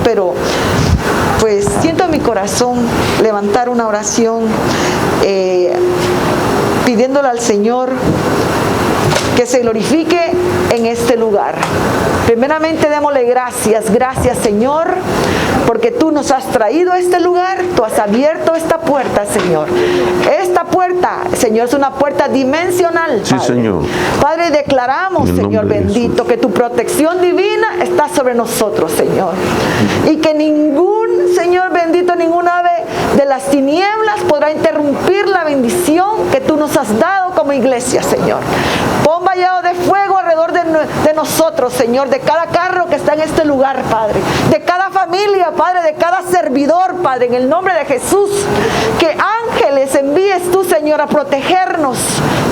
pero pues siento en mi corazón levantar una oración pidiéndole al Señor que se glorifique en este lugar. Primeramente démosle gracias Señor, porque tú nos has traído a este lugar, tú has abierto esta puerta, Señor. Esta puerta, Señor, es una puerta dimensional, Padre. Sí, Señor. Padre, declaramos, Señor bendito, que tu protección divina está sobre nosotros, Señor. Y que ningún, Señor bendito, ninguna ave de las tinieblas podrá interrumpir la bendición que tú nos has dado como iglesia, Señor. Pon vallado de fuego alrededor de nosotros, Señor, de cada carro que está en este lugar, Padre, de cada familia, Padre, de cada servidor, Padre, en el nombre de Jesús. Que ángeles envíes tú, Señor, a protegernos,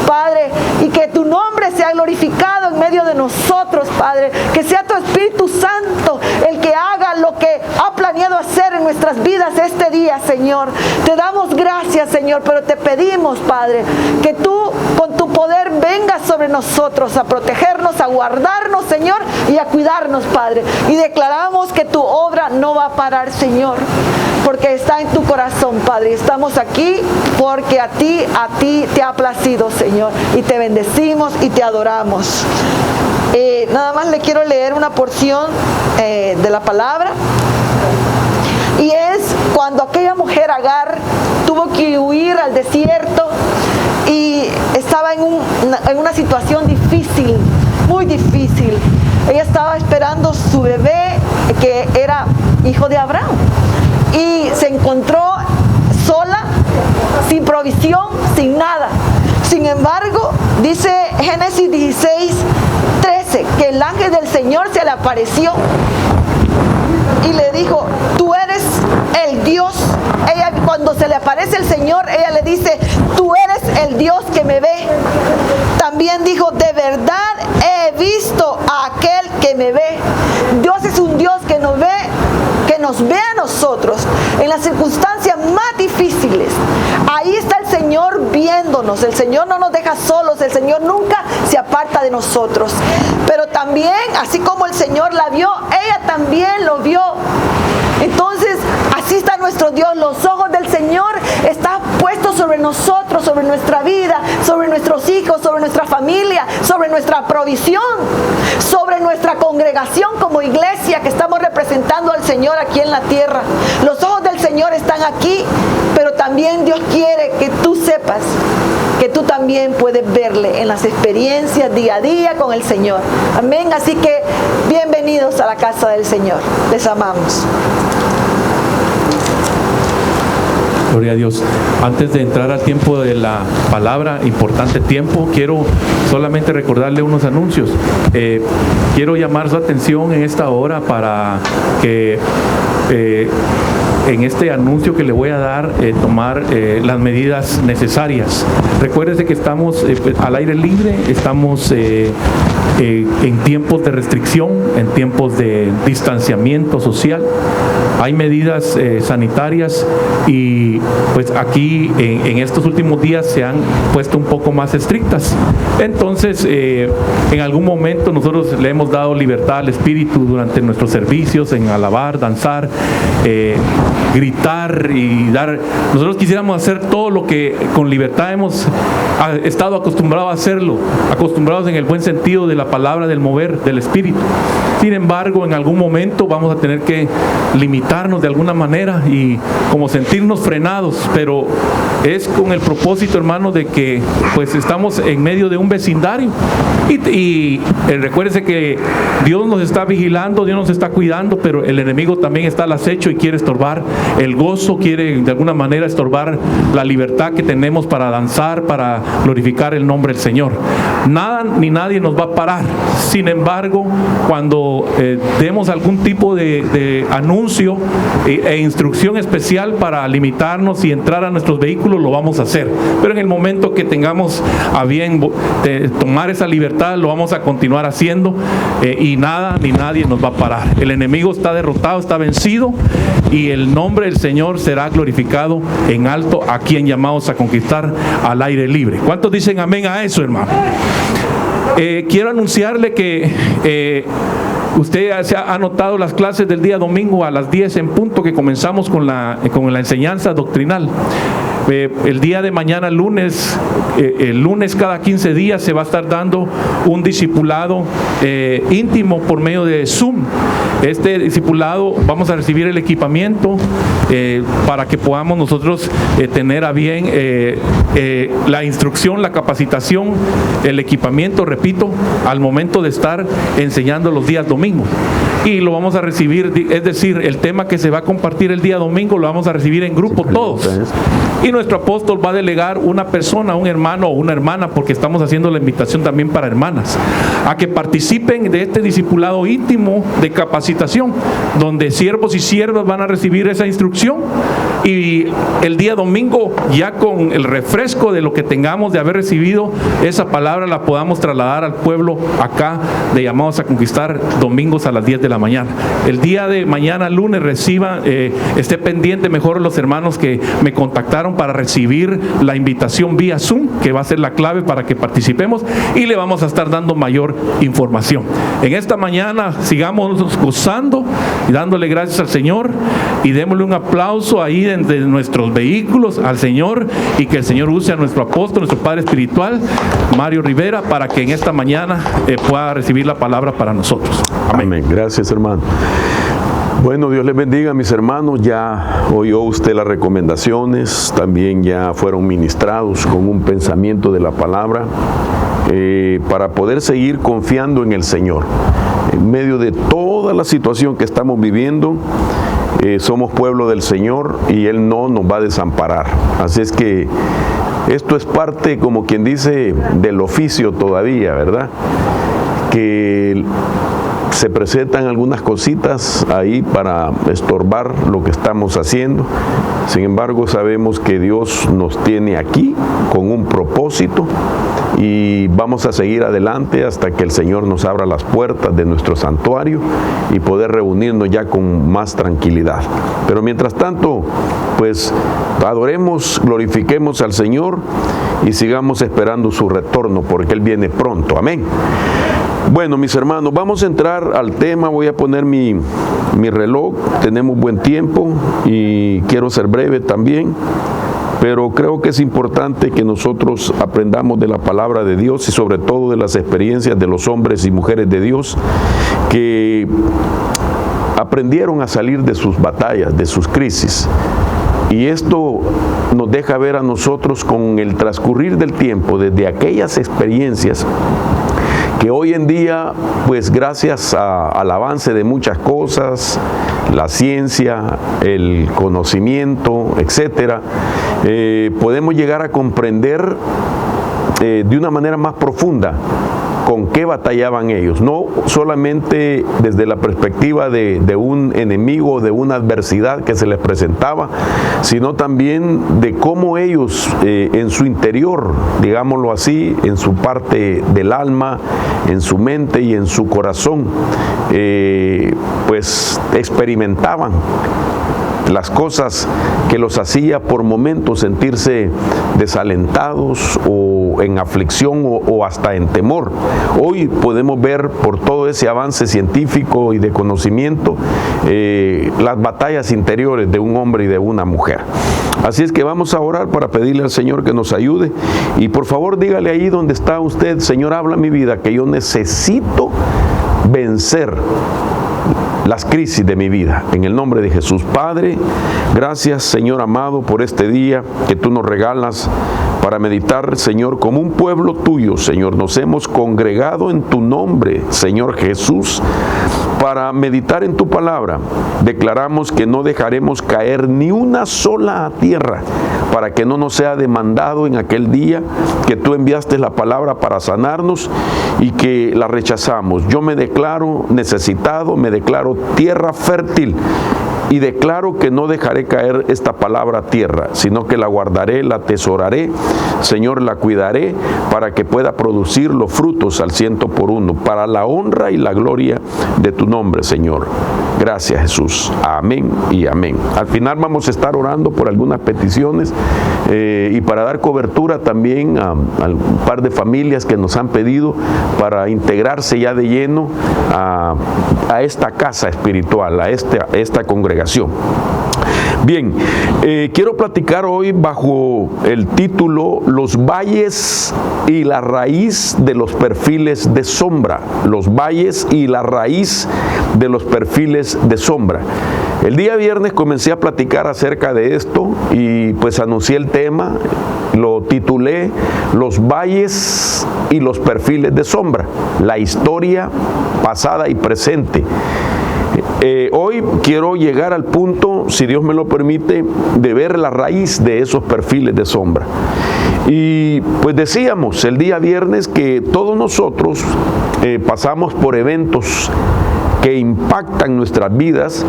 Padre, y que tu nombre sea glorificado en medio de nosotros, Padre. Que sea tu Espíritu Santo el que haga lo que ha planeado hacer en nuestras vidas este día, Señor. Te damos gracias, Señor, pero te pedimos, Padre, que tú con tu poder vengas sobre nosotros a protegernos, a guardarnos, Señor, y a cuidarnos, Padre. Y declaramos que tu obra no va a parar, Señor, porque está en tu corazón, Padre. Estamos aquí porque a ti te ha placido, Señor, y te bendecimos y te adoramos. Nada más le quiero leer una porción de la palabra, y es cuando aquella mujer Agar tuvo que huir al desierto y estaba en una situación difícil, muy difícil. Ella estaba esperando su bebé, que era hijo de Abraham, y se encontró sola, sin provisión, sin nada. Sin embargo, dice Génesis 16:13, que el ángel del Señor se le apareció y le dijo: tú eres el Dios. Ella, cuando se le aparece el Señor, ella le dice: tú eres el Dios que me ve. También dijo: de verdad he visto a aquel que me ve. Dios es un Dios que nos ve a nosotros en las circunstancias más difíciles. Ahí está el Señor viéndonos. El Señor no nos deja solos. El Señor nunca se aparta de nosotros. Pero también, así como el Señor la vio, ella también lo vio. Entonces, así está nuestro Dios. Los ojos del Señor están puestos sobre nosotros, sobre nuestra vida, sobre nuestros hijos, sobre nuestra familia, sobre nuestra provisión, sobre nuestra congregación como iglesia que estamos representando al Señor aquí en la tierra. Los ojos del Señor están aquí, pero también Dios quiere que tú sepas que tú también puedes verle en las experiencias día a día con el Señor. Amén. Así que bienvenidos a la casa del Señor. Les amamos. Gloria a Dios. Antes de entrar al tiempo de la palabra, importante tiempo, quiero solamente recordarle unos anuncios. Quiero llamar su atención en esta hora para que en este anuncio que le voy a dar, tomar las medidas necesarias. Recuérdese que estamos al aire libre, estamos en tiempos de restricción, en tiempos de distanciamiento social. Hay medidas sanitarias y pues aquí en estos últimos días se han puesto un poco más estrictas. Entonces, en algún momento nosotros le hemos dado libertad al Espíritu durante nuestros servicios, en alabar, danzar, gritar y dar. Nosotros quisiéramos hacer todo lo que con libertad hemos estado acostumbrados a hacerlo, acostumbrados en el buen sentido de la palabra, del mover del Espíritu. Sin embargo, en algún momento vamos a tener que limitarnos de alguna manera y como sentirnos frenados, pero es con el propósito, hermano, de que pues estamos en medio de un vecindario y recuérdese que Dios nos está vigilando, Dios nos está cuidando, pero el enemigo también está al acecho y quiere estorbar el gozo, quiere de alguna manera estorbar la libertad que tenemos para danzar, para glorificar el nombre del Señor. Nada ni nadie nos va a parar. Sin embargo, cuando demos algún tipo de anuncio e instrucción especial para limitarnos y entrar a nuestros vehículos, lo vamos a hacer. Pero en el momento que tengamos a bien tomar esa libertad, lo vamos a continuar haciendo y nada ni nadie nos va a parar. El enemigo está derrotado, está vencido y el nombre del Señor será glorificado en alto a quien llamamos a conquistar al aire libre. ¿Cuántos dicen amén a eso, hermano? Quiero anunciarle que Usted se ha anotado las clases del día domingo a las 10 en punto que comenzamos con la enseñanza doctrinal. El día de mañana, el lunes cada 15 días se va a estar dando un discipulado íntimo por medio de Zoom. Este discipulado vamos a recibir el equipamiento para que podamos nosotros tener a bien la instrucción, la capacitación, el equipamiento, repito, al momento de estar enseñando los días domingos. Y lo vamos a recibir, es decir, el tema que se va a compartir el día domingo lo vamos a recibir en grupo todos. Y nuestro apóstol va a delegar una persona, un hermano o una hermana, porque estamos haciendo la invitación también para hermanas, a que participen de este discipulado íntimo de capacitación, donde siervos y siervas van a recibir esa instrucción, y el día domingo, ya con el refresco de lo que tengamos de haber recibido esa palabra, la podamos trasladar al pueblo acá de Llamados a Conquistar, domingos a las 10 de la mañana. El día de mañana, lunes, esté pendiente mejor los hermanos que me contactaron para recibir la invitación vía Zoom, que va a ser la clave para que participemos, y le vamos a estar dando mayor información. En esta mañana sigamos gozando y dándole gracias al Señor, y démosle un aplauso ahí de nuestros vehículos al Señor, y que el Señor use a nuestro apóstol, nuestro Padre espiritual, Mario Rivera, para que en esta mañana pueda recibir la palabra para nosotros. Amén. Amén. Gracias, hermano. Bueno, Dios les bendiga, mis hermanos. Ya oyó usted las recomendaciones, también ya fueron ministrados con un pensamiento de la palabra para poder seguir confiando en el Señor. En medio de toda la situación que estamos viviendo, somos pueblo del Señor y Él no nos va a desamparar. Así es que esto es parte, como quien dice, del oficio todavía, ¿verdad? Que se presentan algunas cositas ahí para estorbar lo que estamos haciendo. Sin embargo, sabemos que Dios nos tiene aquí con un propósito y vamos a seguir adelante hasta que el Señor nos abra las puertas de nuestro santuario y poder reunirnos ya con más tranquilidad. Pero mientras tanto, pues adoremos, glorifiquemos al Señor y sigamos esperando su retorno, porque Él viene pronto. Amén. Bueno, mis hermanos, vamos a entrar al tema. Voy a poner mi reloj. Tenemos buen tiempo y quiero ser breve también, pero creo que es importante que nosotros aprendamos de la palabra de Dios y sobre todo de las experiencias de los hombres y mujeres de Dios que aprendieron a salir de sus batallas, de sus crisis. Y esto nos deja ver a nosotros con el transcurrir del tiempo, desde aquellas experiencias que hoy en día, pues gracias al avance de muchas cosas, la ciencia, el conocimiento, etcétera, podemos llegar a comprender de una manera más profunda con qué batallaban ellos, no solamente desde la perspectiva de un enemigo, de una adversidad que se les presentaba, sino también de cómo ellos en su interior, digámoslo así, en su parte del alma, en su mente y en su corazón, pues experimentaban las cosas que los hacía por momentos sentirse desalentados o en aflicción o hasta en temor. Hoy podemos ver por todo ese avance científico y de conocimiento las batallas interiores de un hombre y de una mujer. Así es que vamos a orar para pedirle al Señor que nos ayude, y por favor dígale ahí donde está usted: Señor, habla mi vida, que yo necesito vencer las crisis de mi vida, en el nombre de Jesús. Padre, gracias, Señor amado, por este día que tú nos regalas para meditar, Señor, como un pueblo tuyo, Señor. Nos hemos congregado en tu nombre, Señor Jesús, para meditar en tu palabra. Declaramos que no dejaremos caer ni una sola tierra para que no nos sea demandado en aquel día que tú enviaste la palabra para sanarnos y que la rechazamos. Yo me declaro necesitado, me declaro tierra fértil y declaro que no dejaré caer esta palabra a tierra, sino que la guardaré, la atesoraré, Señor, la cuidaré para que pueda producir los frutos al 100 por 1, para la honra y la gloria de tu nombre, Señor. Gracias, Jesús. Amén y amén. Al final vamos a estar orando por algunas peticiones y para dar cobertura también a un par de familias que nos han pedido para integrarse ya de lleno a esta casa espiritual, a esta congregación. Bien, quiero platicar hoy bajo el título Los valles y la raíz de los perfiles de sombra. Los valles y la raíz de los perfiles de sombra. El día viernes comencé a platicar acerca de esto y pues anuncié el tema, lo titulé Los valles y los perfiles de sombra, la historia pasada y presente. Hoy quiero llegar al punto, si Dios me lo permite, de ver la raíz de esos perfiles de sombra. Y pues decíamos el día viernes que todos nosotros pasamos por eventos que impactan nuestras vidas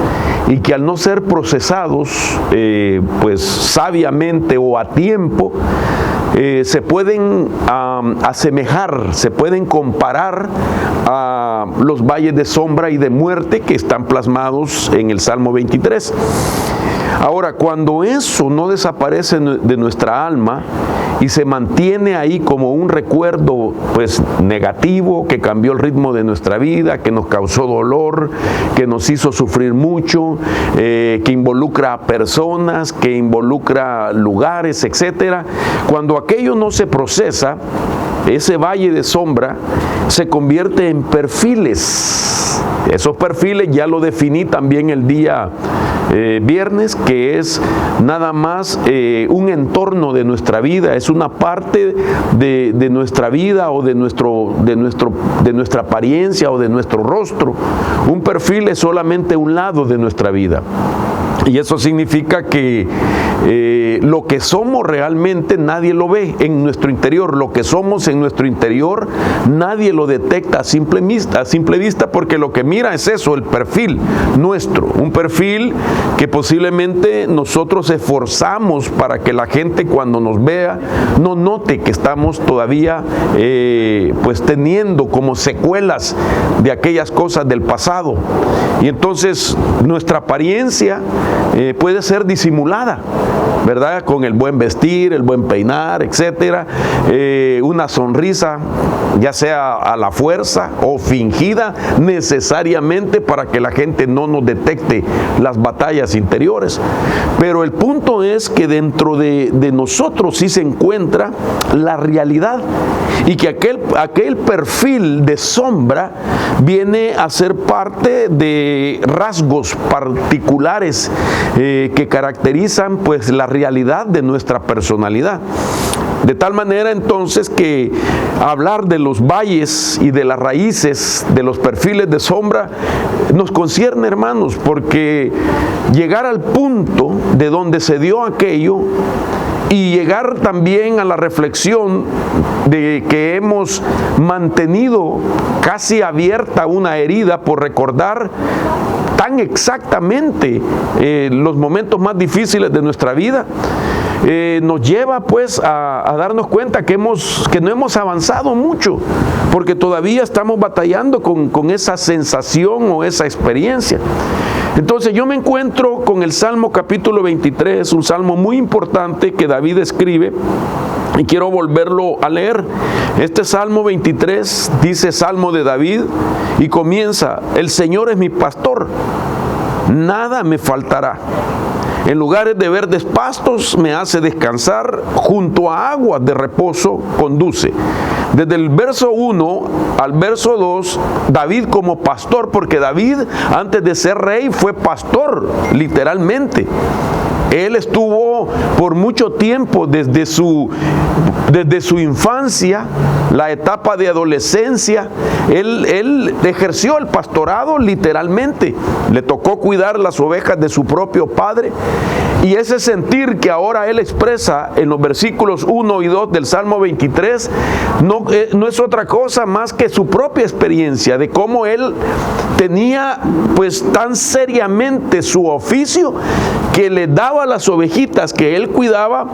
y que al no ser procesados pues sabiamente o a tiempo, se pueden asemejar, se pueden comparar a los valles de sombra y de muerte que están plasmados en el Salmo 23. Ahora, cuando eso no desaparece de nuestra alma y se mantiene ahí como un recuerdo pues negativo que cambió el ritmo de nuestra vida, que nos causó dolor, que nos hizo sufrir mucho, que involucra a personas, que involucra lugares, etcétera, cuando aquello no se procesa, ese valle de sombra se convierte en perfiles. Esos perfiles ya lo definí también el día viernes, que es nada más un entorno de nuestra vida, es una parte de nuestra vida o de nuestra apariencia o de nuestro rostro. Un perfil es solamente un lado de nuestra vida. Y eso significa que lo que somos realmente nadie lo ve en nuestro interior. Lo que somos en nuestro interior nadie lo detecta a simple vista, porque lo que mira es eso, el perfil nuestro. Un perfil que posiblemente nosotros esforzamos para que la gente cuando nos vea no note que estamos todavía pues teniendo como secuelas de aquellas cosas del pasado. Y entonces nuestra apariencia puede ser disimulada, ¿verdad? Con el buen vestir, el buen peinar, etcétera, una sonrisa, ya sea a la fuerza o fingida necesariamente para que la gente no nos detecte las batallas interiores. Pero el punto es que dentro de nosotros sí se encuentra la realidad y que aquel perfil de sombra viene a ser parte de rasgos particulares que caracterizan pues la realidad de nuestra personalidad. De tal manera entonces que hablar de los valles y de las raíces de los perfiles de sombra nos concierne, hermanos, porque llegar al punto de donde se dio aquello y llegar también a la reflexión de que hemos mantenido casi abierta una herida por recordar tan exactamente los momentos más difíciles de nuestra vida, nos lleva pues a darnos cuenta que no hemos avanzado mucho, porque todavía estamos batallando con esa sensación o esa experiencia. Entonces yo me encuentro con el Salmo capítulo 23, un salmo muy importante que David escribe, y quiero volverlo a leer. Este Salmo 23 dice Salmo de David y comienza: el Señor es mi pastor, nada me faltará. En lugares de verdes pastos me hace descansar, junto a aguas de reposo conduce. Desde el verso 1 al verso 2, David como pastor, porque David antes de ser rey fue pastor, literalmente. Él estuvo por mucho tiempo desde su infancia, la etapa de adolescencia, él ejerció el pastorado literalmente. Le tocó cuidar las ovejas de su propio padre. Y ese sentir que ahora él expresa en los versículos 1 y 2 del Salmo 23 no no es otra cosa más que su propia experiencia de cómo él tenía pues tan seriamente su oficio que le daba a las ovejitas que él cuidaba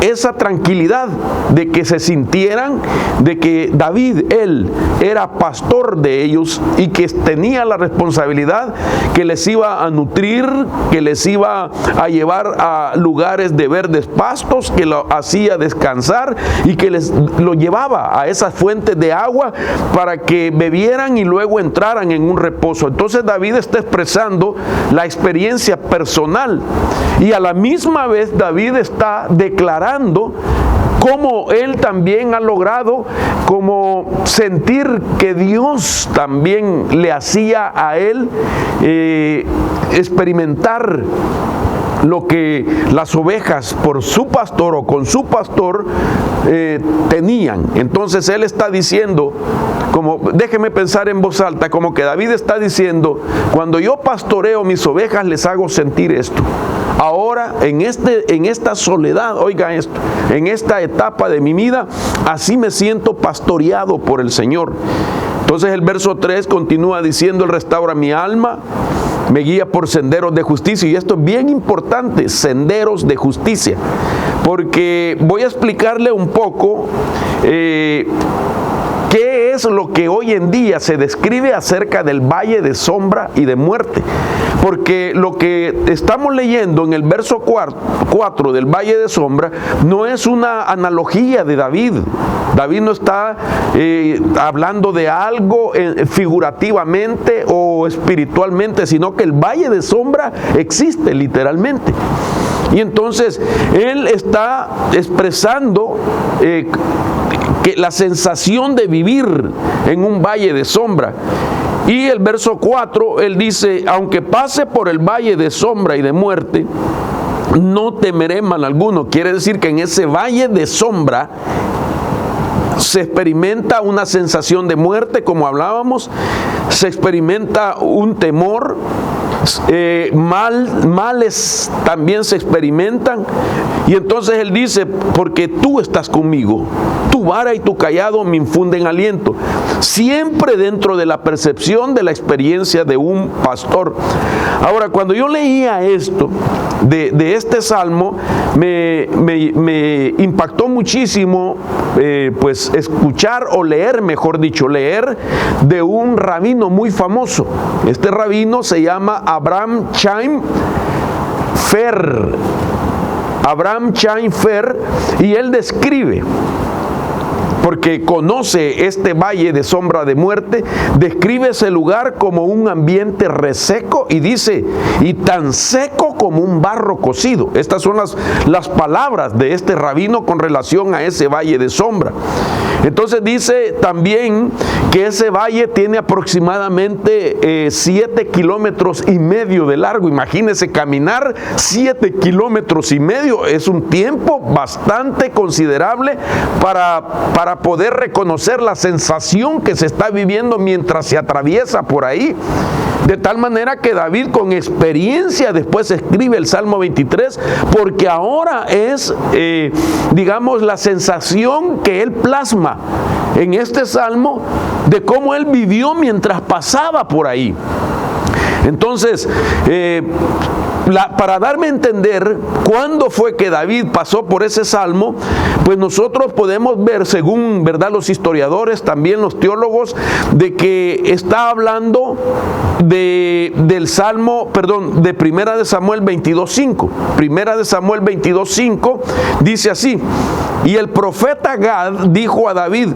esa tranquilidad de que se sintieran de que David, él era pastor de ellos y que tenía la responsabilidad que les iba a nutrir, que les iba a llevar a lugares de verdes pastos, que lo hacía descansar y que lo llevaba a esas fuentes de agua para que bebieran y luego entraran en un reposo. Entonces David está expresando la experiencia personal y a la misma vez David está declarando cómo él también ha logrado como sentir que Dios también le hacía a él experimentar lo que las ovejas por su pastor o con su pastor tenían. Entonces él está diciendo, como déjeme pensar en voz alta, como que David está diciendo, cuando yo pastoreo mis ovejas les hago sentir esto. Ahora en esta soledad, oiga esto, en esta etapa de mi vida, así me siento pastoreado por el Señor. Entonces el verso 3 continúa diciendo, Él restaura mi alma, me guía por senderos de justicia. Y esto es bien importante, senderos de justicia, porque voy a explicarle un poco qué es lo que hoy en día se describe acerca del valle de sombra y de muerte. Porque lo que estamos leyendo en el verso 4 del valle de sombra no es una analogía de David. David no está hablando de algo figurativamente o espiritualmente, sino que el valle de sombra existe literalmente. Y entonces él está expresando que la sensación de vivir en un valle de sombra. Y el verso 4, él dice, aunque pase por el valle de sombra y de muerte, no temeré mal alguno. Quiere decir que en ese valle de sombra se experimenta una sensación de muerte, como hablábamos, se experimenta un temor, males también se experimentan. Y entonces él dice, porque tú estás conmigo, tu vara y tu cayado me infunden aliento, siempre dentro de la percepción de la experiencia de un pastor. Ahora, cuando yo leía esto de este salmo, me impactó muchísimo pues escuchar o leer, mejor dicho, leer de un rabino muy famoso. Este rabino se llama Abraham Chaim Fer. Abraham Chaim Fer, y él describe, porque conoce este valle de sombra de muerte, describe ese lugar como un ambiente reseco y dice, y tan seco como un barro cocido. Estas son las palabras de este rabino con relación a ese valle de sombra. Entonces dice también que ese valle tiene aproximadamente 7 kilómetros y medio de largo. Imagínense caminar 7 kilómetros y medio, es un tiempo bastante considerable para poder reconocer la sensación que se está viviendo mientras se atraviesa por ahí. De tal manera que David, con experiencia, después escribe el Salmo 23, porque ahora es, digamos, la sensación que él plasma en este salmo de cómo él vivió mientras pasaba por ahí. Entonces, para darme a entender cuándo fue que David pasó por ese salmo, pues nosotros podemos ver, según verdad los historiadores, también los teólogos, de que está hablando del salmo, perdón, de Primera de Samuel 22:5. Primera de Samuel 22:5 dice así: y el profeta Gad dijo a David,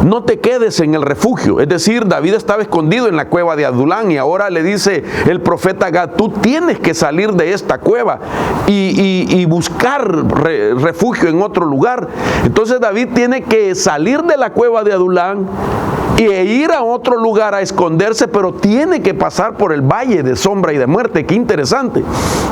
no te quedes en el refugio. Es decir, David estaba escondido en la cueva de Adulán y ahora le dice el profeta Gad, tú tienes que salir de esta cueva y buscar refugio en otro lugar. Entonces David tiene que salir de la cueva de Adulán e ir a otro lugar a esconderse, pero tiene que pasar por el valle de sombra y de muerte. Qué interesante.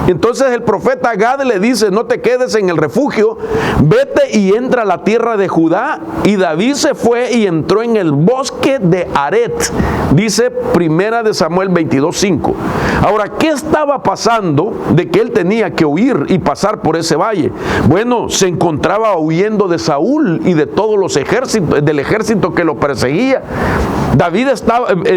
Entonces el profeta Gad le dice: no te quedes en el refugio, vete y entra a la tierra de Judá. Y David se fue y entró en el bosque de Aret, dice 1 Samuel 22:5. Ahora, ¿qué estaba pasando de que él tenía que huir y pasar por ese valle? Bueno, se encontraba huyendo de Saúl y de todos los ejércitos, del ejército que lo perseguía.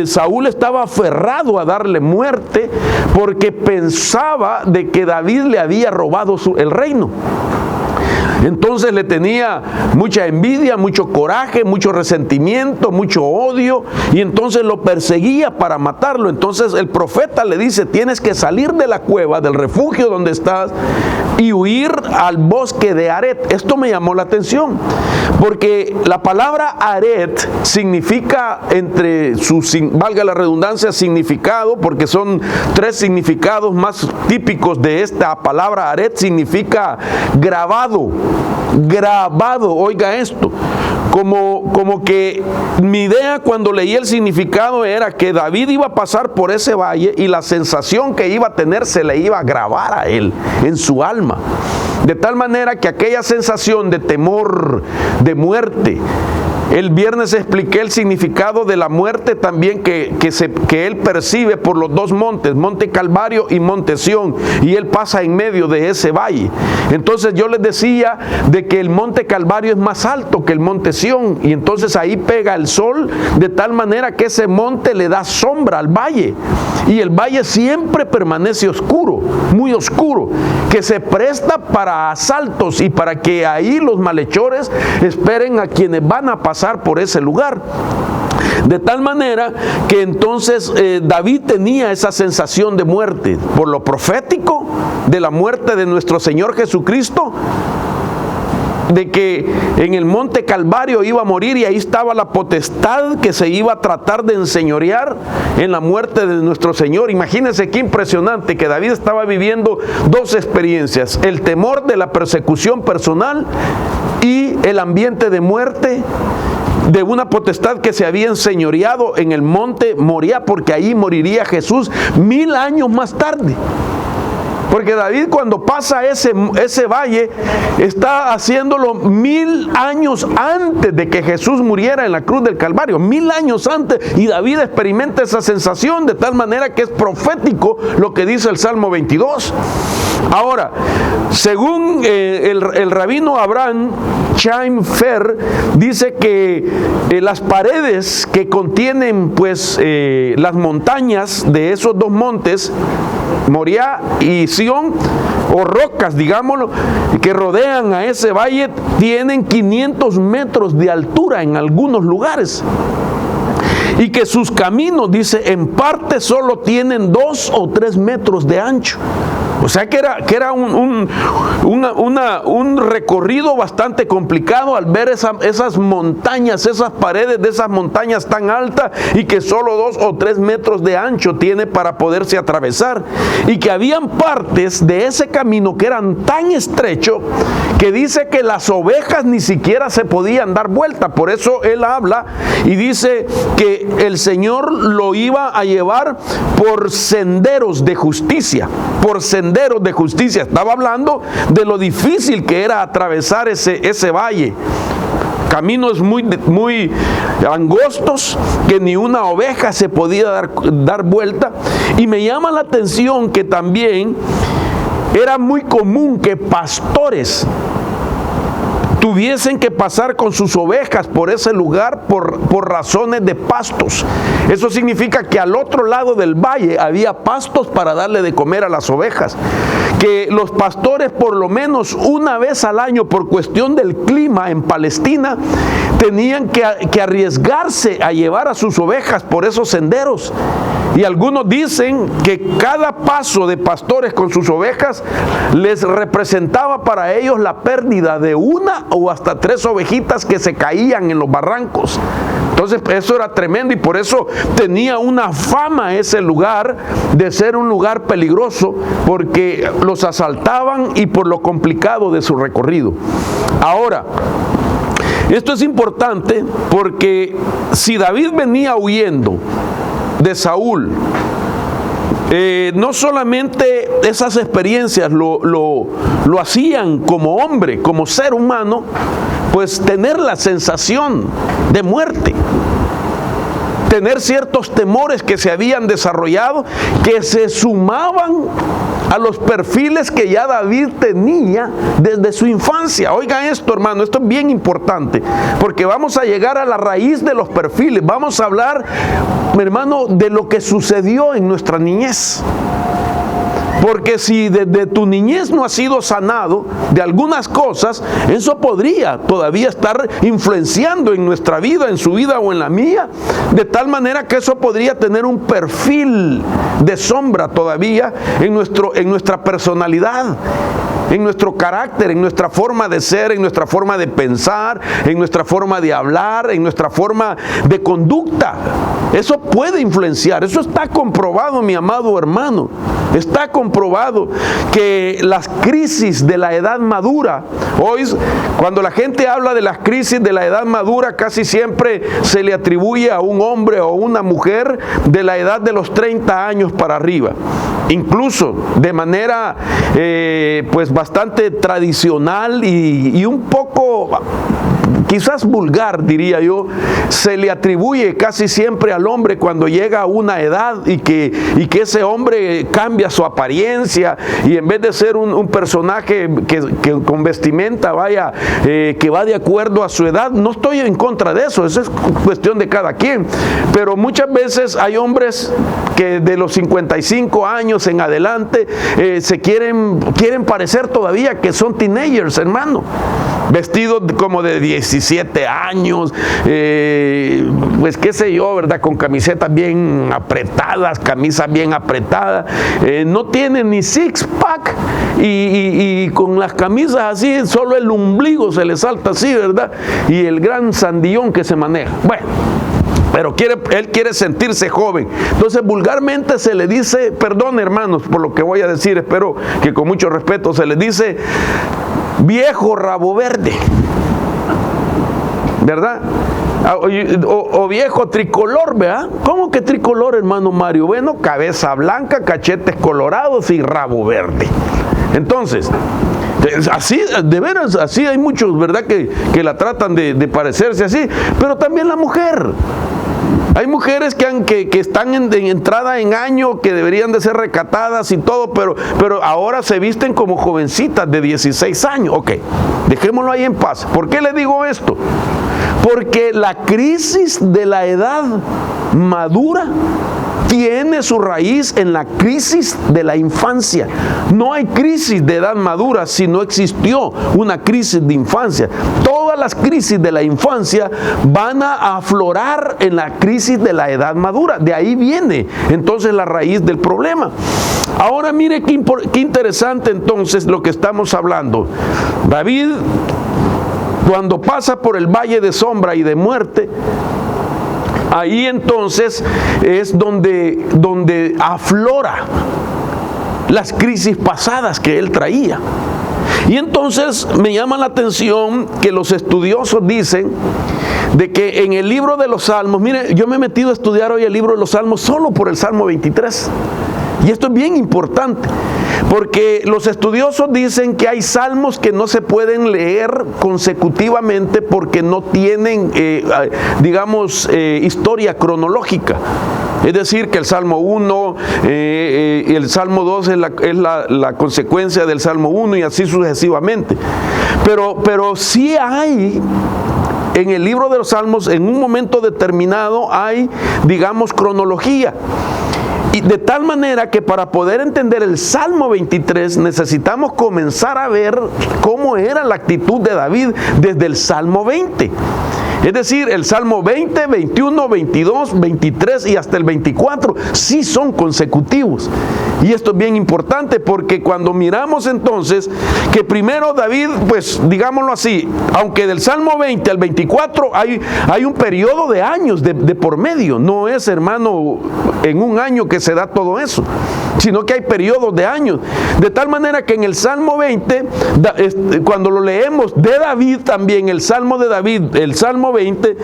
Saúl estaba aferrado a darle muerte porque pensaba de que David le había robado el reino. Entonces le tenía mucha envidia, mucho coraje, mucho resentimiento, mucho odio, y entonces lo perseguía para matarlo. Entonces el profeta le dice: tienes que salir de la cueva, del refugio donde estás, y huir al bosque de Aret. Esto me llamó la atención, porque la palabra Aret significa, valga la redundancia, significado, porque son 3 significados más típicos de esta palabra. Aret significa grabado, oiga esto. Como que mi idea cuando leí el significado era que David iba a pasar por ese valle y la sensación que iba a tener se le iba a grabar a él en su alma, de tal manera que aquella sensación de temor, de muerte. El viernes expliqué el significado de la muerte también que él percibe por los 2 montes, Monte Calvario y Monte Sión, y él pasa en medio de ese valle. Entonces yo les decía de que el Monte Calvario es más alto que el Monte Sión, y entonces ahí pega el sol de tal manera que ese monte le da sombra al valle, y el valle siempre permanece oscuro, muy oscuro, que se presta para asaltos y para que ahí los malhechores esperen a quienes van a pasar por ese lugar. De tal manera que entonces David tenía esa sensación de muerte por lo profético de la muerte de nuestro Señor Jesucristo, de que en el Monte Calvario iba a morir, y ahí estaba la potestad que se iba a tratar de enseñorear en la muerte de nuestro Señor. Imagínense qué impresionante que David estaba viviendo 2 experiencias: el temor de la persecución personal y el ambiente de muerte de una potestad que se había enseñoreado en el monte Moriah, porque ahí moriría Jesús 1000 años más tarde. Porque David, cuando pasa ese valle, está haciéndolo 1000 años antes de que Jesús muriera en la cruz del Calvario, 1000 años antes, y David experimenta esa sensación de tal manera que es profético lo que dice el Salmo 22. Ahora, según el rabino Abraham Chaim Fer, dice que las paredes que contienen las montañas de esos 2 montes, Moriah y Sión, o rocas, digámoslo, que rodean a ese valle, tienen 500 metros de altura en algunos lugares, y que sus caminos, dice, en parte solo tienen 2 o 3 metros de ancho. O sea que era un recorrido bastante complicado al ver esas montañas, esas paredes de esas montañas tan altas, y que solo 2 o 3 metros de ancho tiene para poderse atravesar, y que habían partes de ese camino que eran tan estrechos que dice que las ovejas ni siquiera se podían dar vuelta. Por eso él habla y dice que el Señor lo iba a llevar por senderos de justicia, por senderos de justicia. Estaba hablando de lo difícil que era atravesar ese valle. Caminos muy angostos que ni una oveja se podía dar vuelta. Y me llama la atención que también era muy común que pastores tuviesen que pasar con sus ovejas por ese lugar por razones de pastos. Eso significa que al otro lado del valle había pastos para darle de comer a las ovejas, que los pastores por lo menos una vez al año, por cuestión del clima en Palestina, tenían que arriesgarse a llevar a sus ovejas por esos senderos. Y algunos dicen que cada paso de pastores con sus ovejas les representaba para ellos la pérdida de 1 o hasta 3 ovejitas que se caían en los barrancos. Entonces eso era tremendo, y por eso tenía una fama ese lugar de ser un lugar peligroso, porque los asaltaban y por lo complicado de su recorrido. Ahora, Esto es importante porque si David venía huyendo de Saúl, no solamente esas experiencias lo hacían como hombre, como ser humano, pues tener la sensación de muerte, tener ciertos temores que se habían desarrollado, que se sumaban a los perfiles que ya David tenía desde su infancia. Oigan esto, hermano, esto es bien importante, porque vamos a llegar a la raíz de los perfiles. Vamos a hablar, mi hermano, de lo que sucedió en nuestra niñez. Porque si desde tu niñez no has sido sanado de algunas cosas, eso podría todavía estar influenciando en nuestra vida, en su vida o en la mía, de tal manera que eso podría tener un perfil de sombra todavía en nuestra personalidad, en nuestro carácter, en nuestra forma de ser, en nuestra forma de pensar, en nuestra forma de hablar, en nuestra forma de conducta. Eso puede influenciar, eso está comprobado, mi amado hermano. Está comprobado que las crisis de la edad madura, hoy cuando la gente habla de las crisis de la edad madura, casi siempre se le atribuye a un hombre o una mujer de la edad de los 30 años para arriba. Incluso de manera pues bastante tradicional y un poco quizás vulgar, diría yo, se le atribuye casi siempre al hombre cuando llega a una edad y que ese hombre cambia su apariencia y en vez de ser un personaje que con vestimenta vaya, que va de acuerdo a su edad. No estoy en contra de eso, eso es cuestión de cada quien, pero muchas veces hay hombres que de los 55 años en adelante se quieren parecer todavía que son teenagers, hermano, vestidos como de 17 años, pues qué sé yo, ¿verdad? Con camisetas bien apretadas, camisas bien apretadas, no tienen ni six-pack y con las camisas así, solo el ombligo se le salta así, ¿verdad? Y el gran sandillón que se maneja. Bueno, pero él quiere sentirse joven. Entonces vulgarmente se le dice, perdón hermanos por lo que voy a decir, espero que con mucho respeto, se le dice viejo rabo verde, ¿verdad? O viejo tricolor, ¿verdad? ¿Cómo que tricolor, hermano Mario? Bueno, cabeza blanca, cachetes colorados y rabo verde. Entonces, así, de veras, así hay muchos, ¿verdad? Que la tratan de parecerse así, pero también la mujer. Hay mujeres que están en entrada en año, que deberían de ser recatadas y todo, pero ahora se visten como jovencitas de 16 años. Ok, dejémoslo ahí en paz. ¿Por qué le digo esto? Porque la crisis de la edad madura tiene su raíz en la crisis de la infancia. No hay crisis de edad madura si no existió una crisis de infancia. Todas las crisis de la infancia van a aflorar en la crisis de la edad madura. De ahí viene entonces la raíz del problema. Ahora mire qué interesante entonces lo que estamos hablando. David, cuando pasa por el valle de sombra y de muerte, ahí entonces es donde aflora las crisis pasadas que él traía. Y entonces me llama la atención que los estudiosos dicen de que en el libro de los Salmos, mire, yo me he metido a estudiar hoy el libro de los Salmos solo por el Salmo 23. Y esto es bien importante, porque los estudiosos dicen que hay salmos que no se pueden leer consecutivamente porque no tienen, historia cronológica. Es decir, que el Salmo 1 y el Salmo 2 es la consecuencia del Salmo 1 y así sucesivamente. Pero sí hay, en el libro de los Salmos, en un momento determinado hay, cronología. Y de tal manera que para poder entender el Salmo 23 necesitamos comenzar a ver cómo era la actitud de David desde el Salmo 20. Es decir, el Salmo 20, 21, 22, 23 y hasta el 24 sí son consecutivos. Y esto es bien importante porque cuando miramos entonces que primero David, pues digámoslo así, aunque del Salmo 20 al 24 hay un periodo de años de por medio. No es, hermano, en un año que se da todo eso, sino que hay periodos de años. De tal manera que en el Salmo 20, cuando lo leemos de David también, el Salmo de David, el Salmo 20,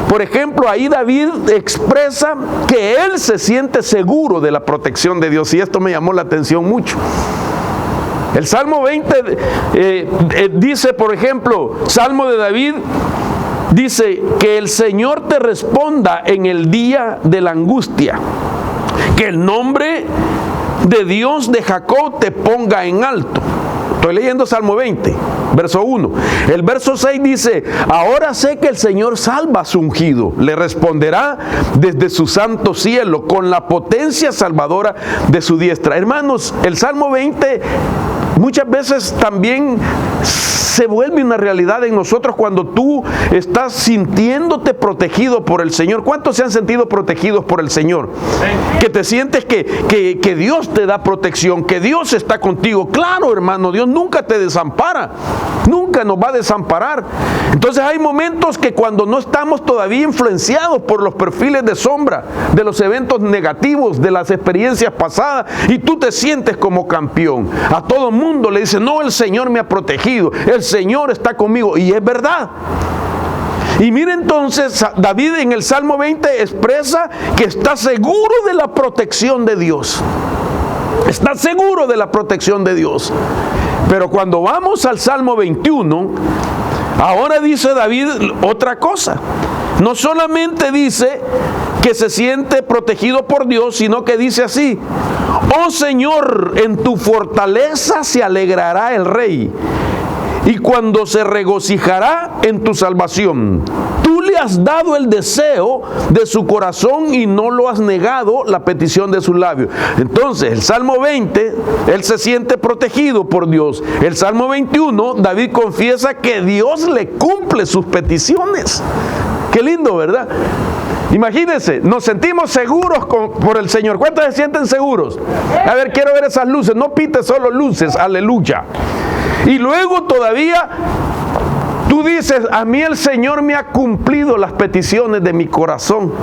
por ejemplo, ahí David expresa que él se siente seguro de la protección de Dios, y esto me llamó la atención mucho. El Salmo 20 dice, por ejemplo, Salmo de David, dice que el Señor te responda en el día de la angustia, que el nombre de Dios de Jacob te ponga en alto. Estoy leyendo Salmo 20, verso 1. El verso 6 dice, ahora sé que el Señor salva a su ungido, le responderá desde su santo cielo, con la potencia salvadora de su diestra. Hermanos, el Salmo 20 muchas veces también se vuelve una realidad en nosotros cuando tú estás sintiéndote protegido por el Señor. ¿Cuántos se han sentido protegidos por el Señor? Que te sientes que Dios te da protección, que Dios está contigo. Claro, hermano, Dios nunca te desampara, nunca nos va a desamparar. Entonces hay momentos que cuando no estamos todavía influenciados por los perfiles de sombra, de los eventos negativos, de las experiencias pasadas, y tú te sientes como campeón. A todo mundo le dice, no, el Señor me ha protegido, el Señor está conmigo, y es verdad. Y mire entonces, David en el Salmo 20 expresa que está seguro de la protección de Dios. Está seguro de la protección de Dios. Pero cuando vamos al Salmo 21, ahora dice David otra cosa. No solamente dice que se siente protegido por Dios, sino que dice así: oh Señor, en tu fortaleza se alegrará el rey, y cuando se regocijará en tu salvación. Tú le has dado el deseo de su corazón y no lo has negado la petición de sus labios. Entonces, el Salmo 20, él se siente protegido por Dios. El Salmo 21, David confiesa que Dios le cumple sus peticiones. Qué lindo, ¿verdad? Imagínense, nos sentimos seguros por el Señor. ¿Cuántos se sienten seguros? A ver, quiero ver esas luces. No pite solo luces, aleluya. Y luego todavía tú dices, a mí el Señor me ha cumplido las peticiones de mi corazón.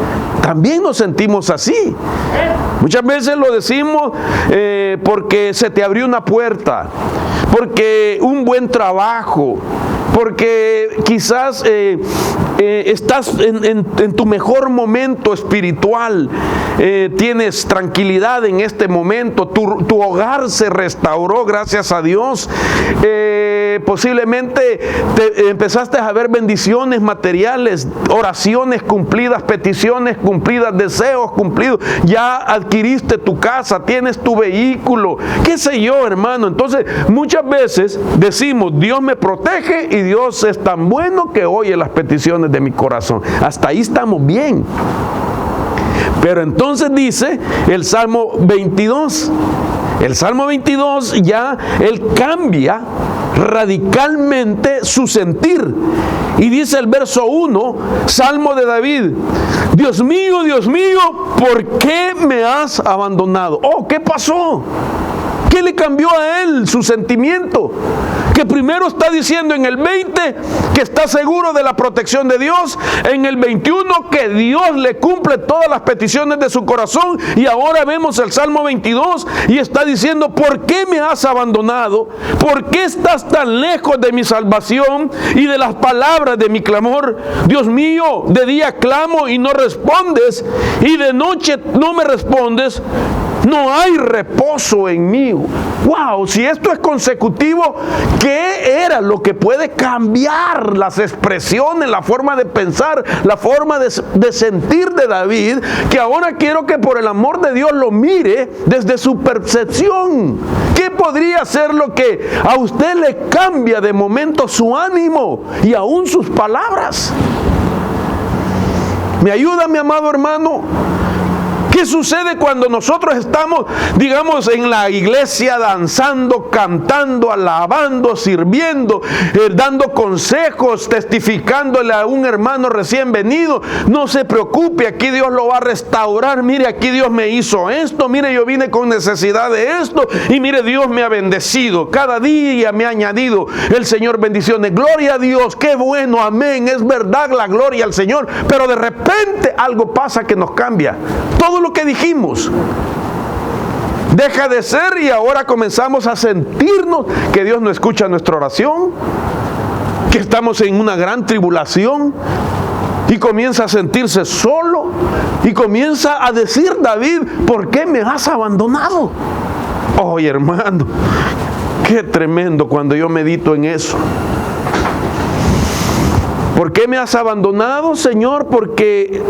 También nos sentimos así. Muchas veces lo decimos porque se te abrió una puerta, porque un buen trabajo, porque quizás estás en tu mejor momento espiritual, tienes tranquilidad en este momento, tu hogar se restauró, gracias a Dios. Posiblemente empezaste a ver bendiciones materiales, oraciones cumplidas, peticiones cumplidas, deseos cumplidos, ya adquiriste tu casa, tienes tu vehículo, qué sé yo, hermano. Entonces muchas veces decimos, Dios me protege y Dios es tan bueno que oye las peticiones de mi corazón. Hasta ahí estamos bien. Pero entonces dice el Salmo 22. El Salmo 22 ya él cambia radicalmente su sentir. Y dice el verso 1, Salmo de David: Dios mío, ¿por qué me has abandonado? Oh, ¿qué pasó? ¿Qué le cambió a él su sentimiento? Que primero está diciendo en el 20 que está seguro de la protección de Dios, en el 21 que Dios le cumple todas las peticiones de su corazón, y ahora vemos el Salmo 22 y está diciendo, ¿por qué me has abandonado? ¿Por qué estás tan lejos de mi salvación y de las palabras de mi clamor? Dios mío, de día clamo y no respondes, y de noche no me respondes. No hay reposo en mí. Wow, si esto es consecutivo, ¿qué era lo que puede cambiar las expresiones, la forma de pensar, la forma de sentir de David? Que ahora quiero que por el amor de Dios lo mire desde su percepción. ¿Qué podría ser lo que a usted le cambia de momento su ánimo y aún sus palabras? ¿Me ayuda, mi amado hermano? ¿Qué sucede cuando nosotros estamos, digamos, en la iglesia danzando, cantando, alabando, sirviendo, dando consejos, testificándole a un hermano recién venido? No se preocupe, aquí Dios lo va a restaurar. Mire, aquí Dios me hizo esto. Mire, yo vine con necesidad de esto. Y mire, Dios me ha bendecido. Cada día me ha añadido el Señor bendiciones. Gloria a Dios, qué bueno, amén. Es verdad, la gloria al Señor. Pero de repente algo pasa que nos cambia todo lo que dijimos. deja de ser y ahora comenzamos a sentirnos que Dios no escucha nuestra oración, que estamos en una gran tribulación, y comienza a sentirse solo y comienza a decir David: ¿por qué me has abandonado? Oh, hermano, qué tremendo cuando yo medito en eso. ¿Por qué me has abandonado, Señor? Porque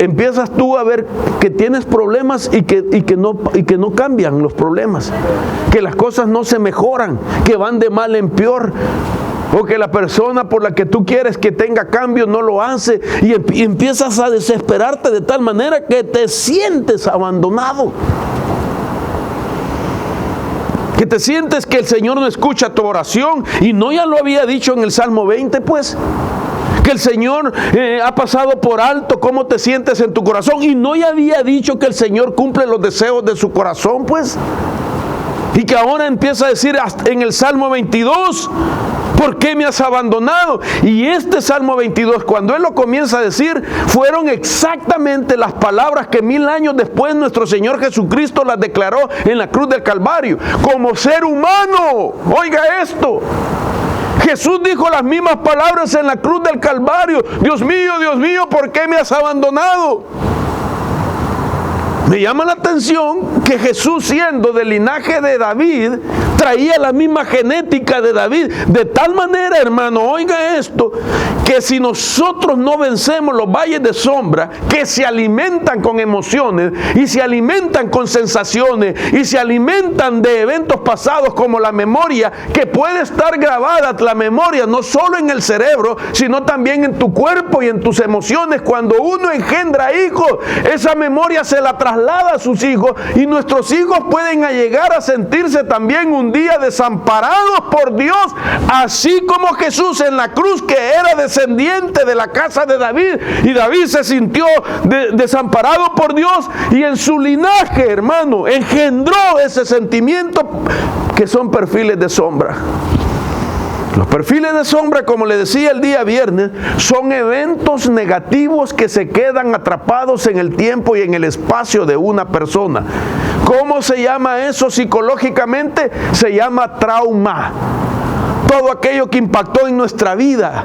empiezas tú a ver que tienes problemas y que no cambian los problemas, que las cosas no se mejoran, que van de mal en peor, o que la persona por la que tú quieres que tenga cambio no lo hace, y empiezas a desesperarte de tal manera que te sientes abandonado, que te sientes que el Señor no escucha tu oración. Y no, ya lo había dicho en el Salmo 20, pues, que el Señor ha pasado por alto cómo te sientes en tu corazón. Y no, ya había dicho que el Señor cumple los deseos de su corazón, pues. Y que ahora empieza a decir en el Salmo 22: ¿por qué me has abandonado? Y este Salmo 22, cuando él lo comienza a decir, fueron exactamente las palabras que 1000 años después nuestro Señor Jesucristo las declaró en la cruz del Calvario. Como ser humano, oiga esto, Jesús dijo las mismas palabras en la cruz del Calvario: Dios mío, ¿por qué me has abandonado? Me llama la atención que Jesús, siendo del linaje de David, traía la misma genética de David, de tal manera, hermano, oiga esto, que si nosotros no vencemos los valles de sombra, que se alimentan con emociones y se alimentan con sensaciones y se alimentan de eventos pasados, como la memoria, que puede estar grabada la memoria no solo en el cerebro, sino también en tu cuerpo y en tus emociones. Cuando uno engendra hijos, esa memoria se la traslada a sus hijos, y nuestros hijos pueden llegar a sentirse también un día desamparados por Dios, así como Jesús en la cruz, que era descendiente de la casa de David, y David se sintió desamparado por Dios, y en su linaje, hermano, engendró ese sentimiento, que son perfiles de sombra. Los perfiles de sombra, como le decía el día viernes, son eventos negativos que se quedan atrapados en el tiempo y en el espacio de una persona. ¿Cómo se llama eso psicológicamente? Se llama trauma. Todo aquello que impactó en nuestra vida,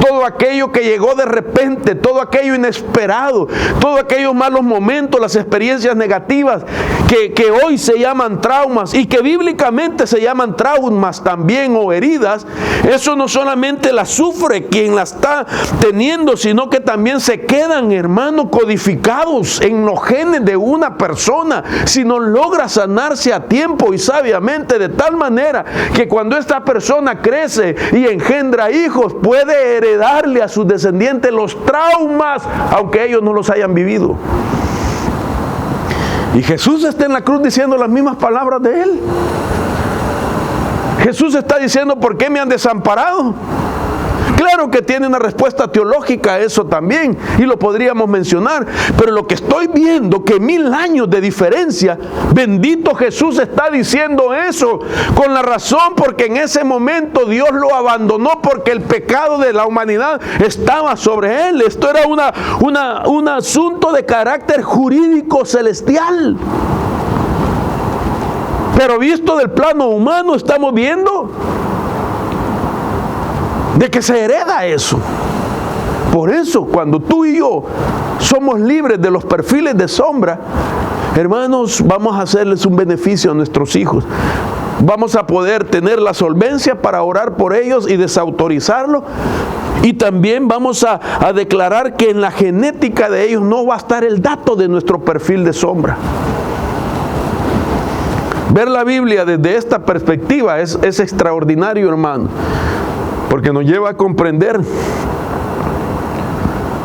todo aquello que llegó de repente, todo aquello inesperado, todos aquellos malos momentos, las experiencias negativas que hoy se llaman traumas y que bíblicamente se llaman traumas también, o heridas. Eso no solamente la sufre quien la está teniendo, sino que también se quedan, hermano, codificados en los genes de una persona si no logra sanarse a tiempo y sabiamente, de tal manera que cuando esta persona crece y engendra hijos, puede heredarle a sus descendientes los traumas, aunque ellos no los hayan vivido. Y Jesús está en la cruz diciendo las mismas palabras de él. Jesús está diciendo: ¿por qué me han desamparado? Claro que tiene una respuesta teológica a eso también, y lo podríamos mencionar, pero lo que estoy viendo, que 1000 años de diferencia, bendito Jesús está diciendo eso, con la razón, porque en ese momento Dios lo abandonó, porque el pecado de la humanidad estaba sobre él. Esto era un asunto de carácter jurídico celestial, pero visto del plano humano, estamos viendo de que se hereda eso. Por eso, cuando tú y yo somos libres de los perfiles de sombra, hermanos, vamos a hacerles un beneficio a nuestros hijos. Vamos a poder tener la solvencia para orar por ellos y desautorizarlo. Y también vamos a declarar que en la genética de ellos no va a estar el dato de nuestro perfil de sombra. Ver la Biblia desde esta perspectiva es extraordinario, hermano, porque nos lleva a comprender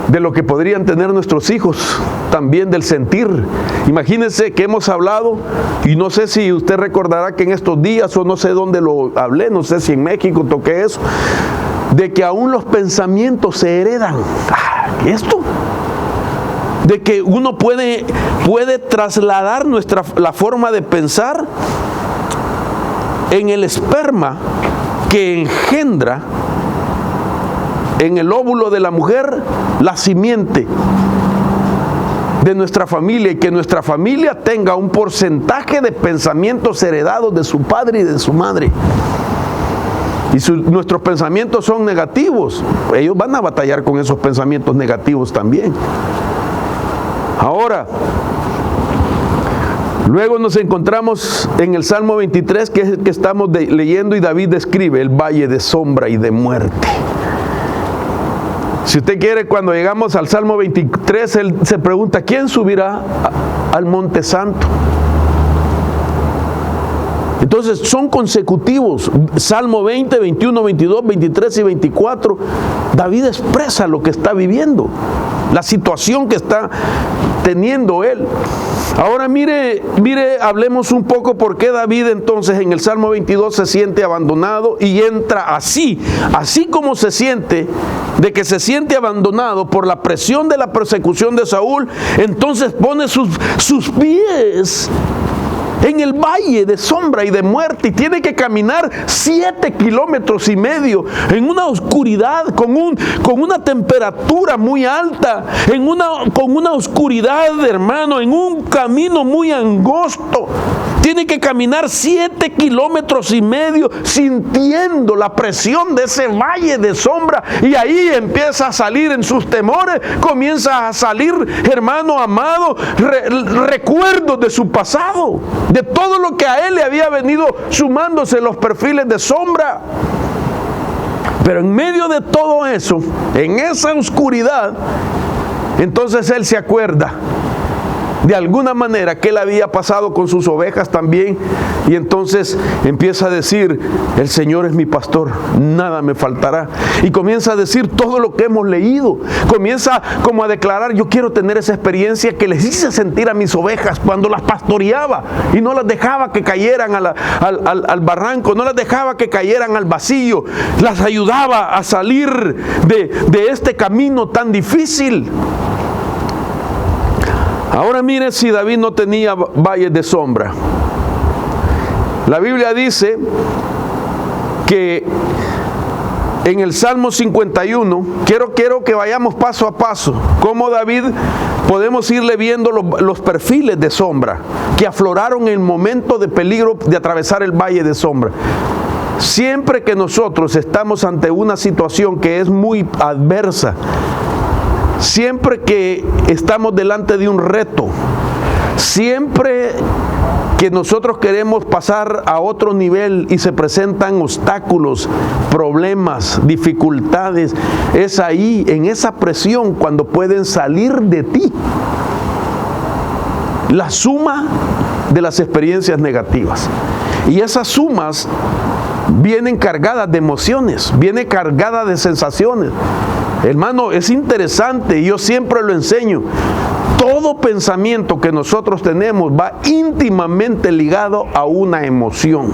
de lo que podrían tener nuestros hijos, también del sentir. Imagínense que hemos hablado, y no sé si usted recordará que en estos días, o no sé dónde lo hablé, no sé si en México toqué eso, de que aún los pensamientos se heredan. ¿Esto? De que uno puede trasladar la forma de pensar en el esperma que engendra en el óvulo de la mujer la simiente. de nuestra familia y que nuestra familia tenga un porcentaje de pensamientos heredados de su padre y de su madre. Y si nuestros pensamientos son negativos, ellos van a batallar con esos pensamientos negativos también. Ahora, luego nos encontramos en el Salmo 23, que es el que estamos leyendo, y David describe el valle de sombra y de muerte. Si usted quiere, cuando llegamos al Salmo 23, él se pregunta, ¿quién subirá al monte santo? Entonces son consecutivos. Salmo 20, 21, 22, 23 y 24. David expresa lo que está viviendo, la situación que está teniendo él. Ahora mire, hablemos un poco por qué David entonces en el Salmo 22 se siente abandonado y entra así como se siente, de que se siente abandonado por la presión de la persecución de Saúl. Entonces pone sus pies en el valle de sombra y de muerte, y tiene que caminar 7,5 kilómetros en una oscuridad, con una temperatura muy alta, con una oscuridad, hermano, en un camino muy angosto. Tiene que caminar 7,5 kilómetros sintiendo la presión de ese valle de sombra, y ahí empieza a salir en sus temores, comienza a salir, hermano amado, recuerdos de su pasado, de todo lo que a él le había venido sumándose los perfiles de sombra. Pero en medio de todo eso, en esa oscuridad, entonces él se acuerda de alguna manera que él había pasado con sus ovejas también, y entonces empieza a decir, el Señor es mi pastor, nada me faltará, y comienza a decir todo lo que hemos leído, comienza como a declarar, yo quiero tener esa experiencia que les hice sentir a mis ovejas cuando las pastoreaba y no las dejaba que cayeran al barranco, no las dejaba que cayeran al vacío, las ayudaba a salir de este camino tan difícil. Ahora mire si David no tenía valles de sombra. La Biblia dice que en el Salmo 51, quiero que vayamos paso a paso, cómo David podemos irle viendo los perfiles de sombra que afloraron en el momento de peligro de atravesar el valle de sombra. Siempre que nosotros estamos ante una situación que es muy adversa, siempre que estamos delante de un reto, siempre que nosotros queremos pasar a otro nivel y se presentan obstáculos, problemas, dificultades, es ahí, en esa presión, cuando pueden salir de ti la suma de las experiencias negativas. Y esas sumas vienen cargadas de emociones, vienen cargadas de sensaciones. Hermano, es interesante, y yo siempre lo enseño. Todo pensamiento que nosotros tenemos va íntimamente ligado a una emoción.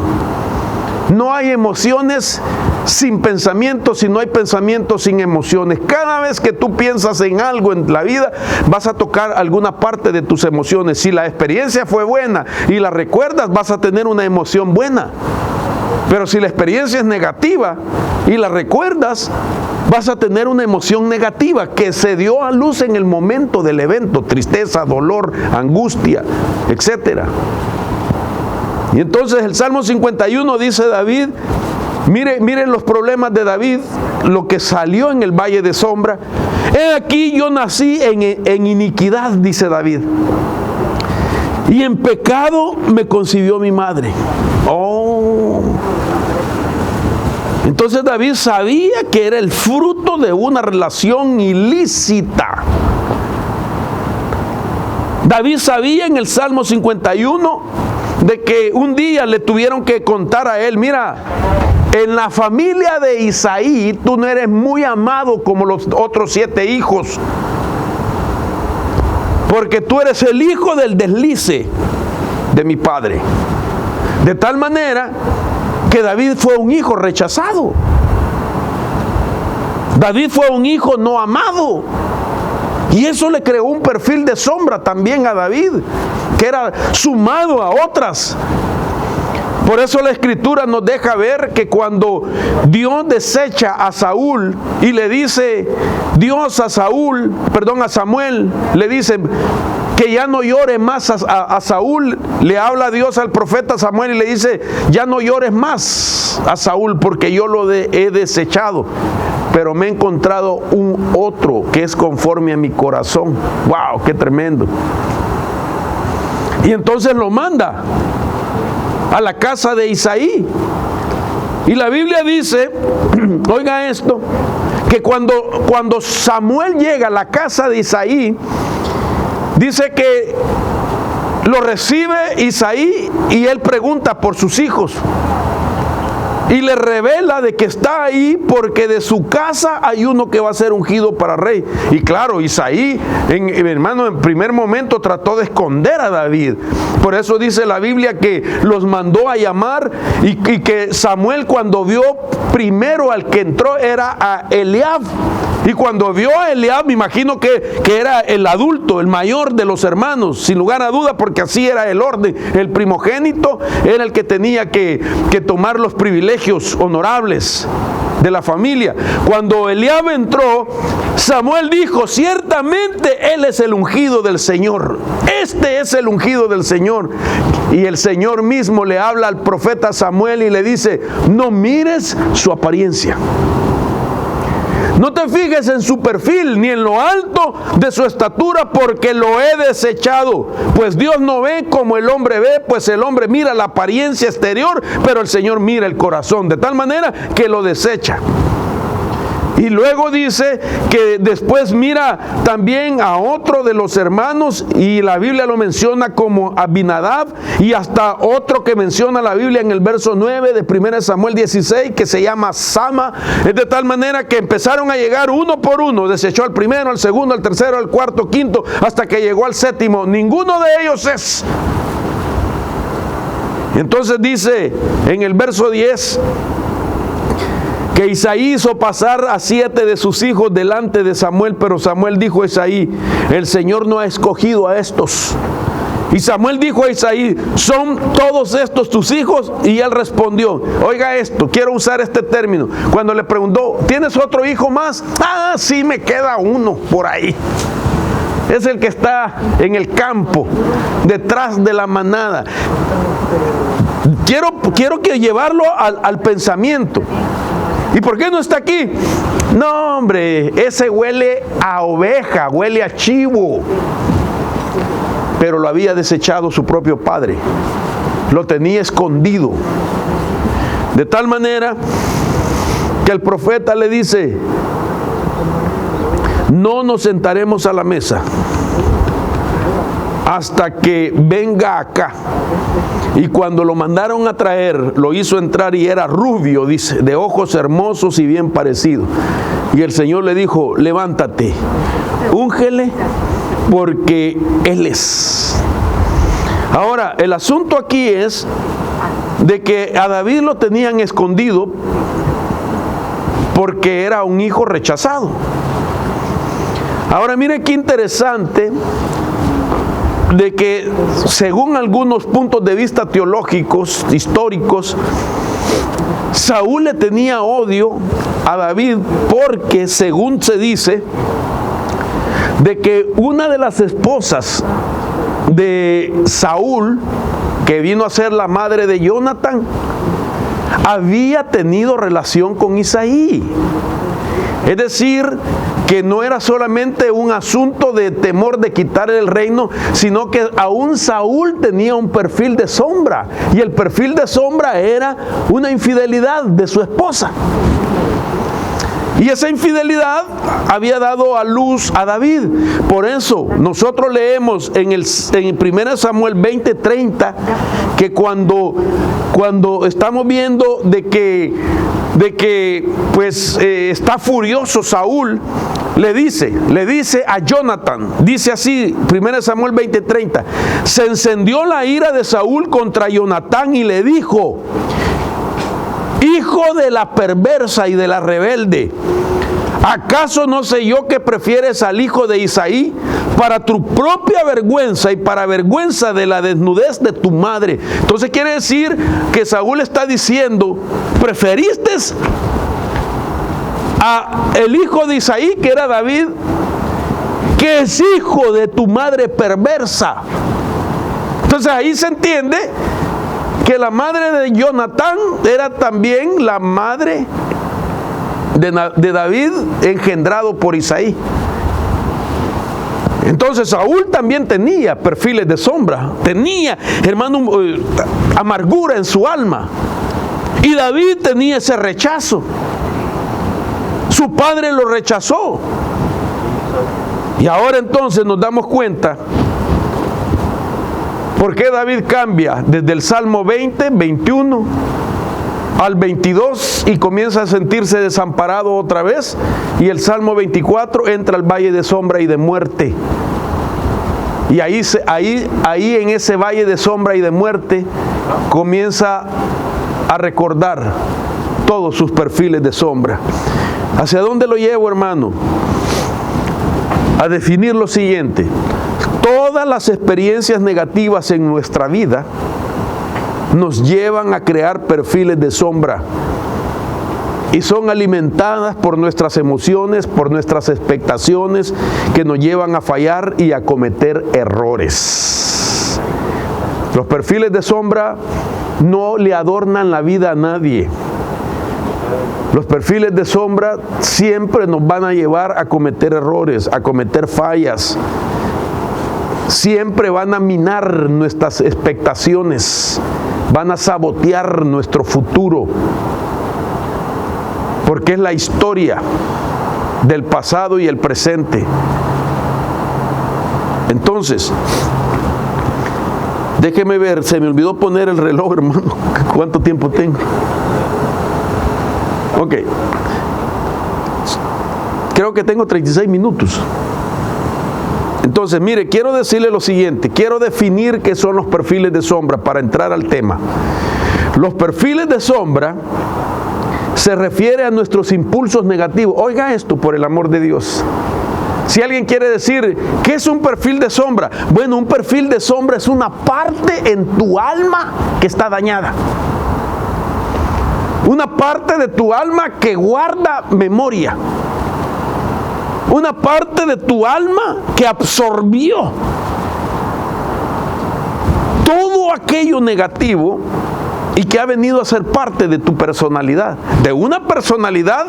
No hay emociones sin pensamientos, y no hay pensamientos sin emociones. Cada vez que tú piensas en algo en la vida, vas a tocar alguna parte de tus emociones. Si la experiencia fue buena y la recuerdas, vas a tener una emoción buena. Pero si la experiencia es negativa y la recuerdas, vas a tener una emoción negativa que se dio a luz en el momento del evento: tristeza, dolor, angustia, etc. Y entonces el Salmo 51 dice David, miren los problemas de David, lo que salió en el valle de sombra. He aquí yo nací en iniquidad, dice David, y en pecado me concibió mi madre. Entonces David sabía que era el fruto de una relación ilícita. David sabía en el Salmo 51 de que un día le tuvieron que contar a él, mira, en la familia de Isaí tú no eres muy amado como los otros 7 hijos, porque tú eres el hijo del deslice de mi padre. De tal manera que David fue un hijo rechazado. David fue un hijo no amado. Y eso le creó un perfil de sombra también a David, que era sumado a otras. Por eso la Escritura nos deja ver que cuando Dios desecha a Saúl y le dice Dios a Samuel, le dice, que ya no llore más a Saúl. Le habla Dios al profeta Samuel y le dice: ya no llores más a Saúl, porque yo lo he desechado, pero me he encontrado un otro que es conforme a mi corazón. ¡Wow! ¡Qué tremendo! Y entonces lo manda a la casa de Isaí. Y la Biblia dice, oiga esto, que cuando Samuel llega a la casa de Isaí, dice que lo recibe Isaí y él pregunta por sus hijos. Y le revela de que está ahí porque de su casa hay uno que va a ser ungido para rey. Y claro, Isaí, hermano, en primer momento trató de esconder a David. Por eso dice la Biblia que los mandó a llamar y que Samuel, cuando vio primero al que entró, era a Eliab. Y cuando vio a Eliab, me imagino que era el adulto, el mayor de los hermanos, sin lugar a duda, porque así era el orden. El primogénito era el que tenía que tomar los privilegios honorables de la familia. Cuando Eliab entró, Samuel dijo: ciertamente él es el ungido del Señor. Este es el ungido del Señor. Y el Señor mismo le habla al profeta Samuel y le dice: no mires su apariencia. No te fijes en su perfil, ni en lo alto de su estatura, porque lo he desechado. Pues Dios no ve como el hombre ve, pues el hombre mira la apariencia exterior, pero el Señor mira el corazón, de tal manera que lo desecha. Y luego dice que después mira también a otro de los hermanos, y la Biblia lo menciona como Abinadab, y hasta otro que menciona la Biblia en el verso 9 de 1 Samuel 16, que se llama Sama. Es de tal manera que empezaron a llegar uno por uno. Desechó al primero, al segundo, al tercero, al cuarto, quinto, hasta que llegó al séptimo. Ninguno de ellos es. Entonces dice en el verso 10 que Isaí hizo pasar a 7 de sus hijos delante de Samuel, pero Samuel dijo a Isaí: el Señor no ha escogido a estos. Y Samuel dijo a Isaí: ¿son todos estos tus hijos? Y él respondió, oiga esto, quiero usar este término. Cuando le preguntó: ¿tienes otro hijo más? Ah, sí, me queda uno por ahí. Es el que está en el campo, detrás de la manada. Quiero que llevarlo al pensamiento. ¿Y por qué no está aquí? No, hombre, ese huele a oveja, huele a chivo. Pero lo había desechado su propio padre. Lo tenía escondido. De tal manera que el profeta le dice: no nos sentaremos a la mesa hasta que venga acá. Y cuando lo mandaron a traer, lo hizo entrar y era rubio, dice, de ojos hermosos y bien parecido. Y el Señor le dijo: levántate, úngele, porque Él es. Ahora, el asunto aquí es de que a David lo tenían escondido porque era un hijo rechazado. Ahora, mire qué interesante, de que según algunos puntos de vista teológicos, históricos, Saúl le tenía odio a David porque, según se dice, de que una de las esposas de Saúl, que vino a ser la madre de Jonatán, había tenido relación con Isaí. Es decir, que no era solamente un asunto de temor de quitarle el reino, sino que aún Saúl tenía un perfil de sombra, y el perfil de sombra era una infidelidad de su esposa. Y esa infidelidad había dado a luz a David. Por eso nosotros leemos en 1 Samuel 20:30 que cuando estamos viendo de que pues está furioso Saúl, le dice a Jonatán, dice así, 1 Samuel 20:30, se encendió la ira de Saúl contra Jonatán y le dijo: hijo de la perversa y de la rebelde, ¿acaso no sé yo que prefieres al hijo de Isaí para tu propia vergüenza y para vergüenza de la desnudez de tu madre? Entonces quiere decir que Saúl está diciendo: preferiste a el hijo de Isaí, que era David, que es hijo de tu madre perversa. Entonces ahí se entiende que la madre de Jonatán era también la madre de David, engendrado por Isaí. Entonces Saúl también tenía perfiles de sombra, tenía, hermano, amargura en su alma. Y David tenía ese rechazo. Su padre lo rechazó. Y ahora entonces nos damos cuenta por qué David cambia desde el Salmo 20, 21 al 22 y comienza a sentirse desamparado otra vez, y el Salmo 24 entra al valle de sombra y de muerte. Y ahí en ese valle de sombra y de muerte comienza a recordar todos sus perfiles de sombra. ¿Hacia dónde lo llevo, hermano? A definir lo siguiente: todas las experiencias negativas en nuestra vida nos llevan a crear perfiles de sombra y son alimentadas por nuestras emociones, por nuestras expectaciones, que nos llevan a fallar y a cometer errores. Los perfiles de sombra no le adornan la vida a nadie. Los perfiles de sombra siempre nos van a llevar a cometer errores, a cometer fallas. Siempre van a minar nuestras expectaciones, van a sabotear nuestro futuro, porque es la historia del pasado y el presente. Entonces, déjeme ver, se me olvidó poner el reloj, hermano. ¿Cuánto tiempo tengo? Ok. Creo que tengo 36 minutos. Entonces, mire, quiero decirle lo siguiente. Quiero definir qué son los perfiles de sombra para entrar al tema. Los perfiles de sombra se refiere a nuestros impulsos negativos. Oiga esto, por el amor de Dios. Si alguien quiere decir, ¿qué es un perfil de sombra? Bueno, un perfil de sombra es una parte en tu alma que está dañada. Una parte de tu alma que guarda memoria. Una parte de tu alma que absorbió todo aquello negativo y que ha venido a ser parte de tu personalidad, de una personalidad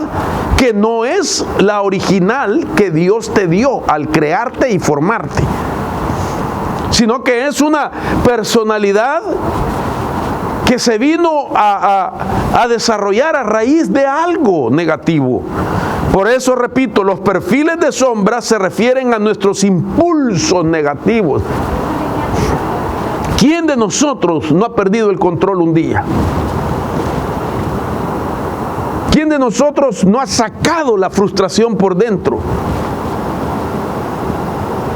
que no es la original que Dios te dio al crearte y formarte, sino que es una personalidad que se vino a desarrollar a raíz de algo negativo. Por eso, repito, los perfiles de sombra se refieren a nuestros impulsos negativos. ¿Quién de nosotros no ha perdido el control un día? ¿Quién de nosotros no ha sacado la frustración por dentro?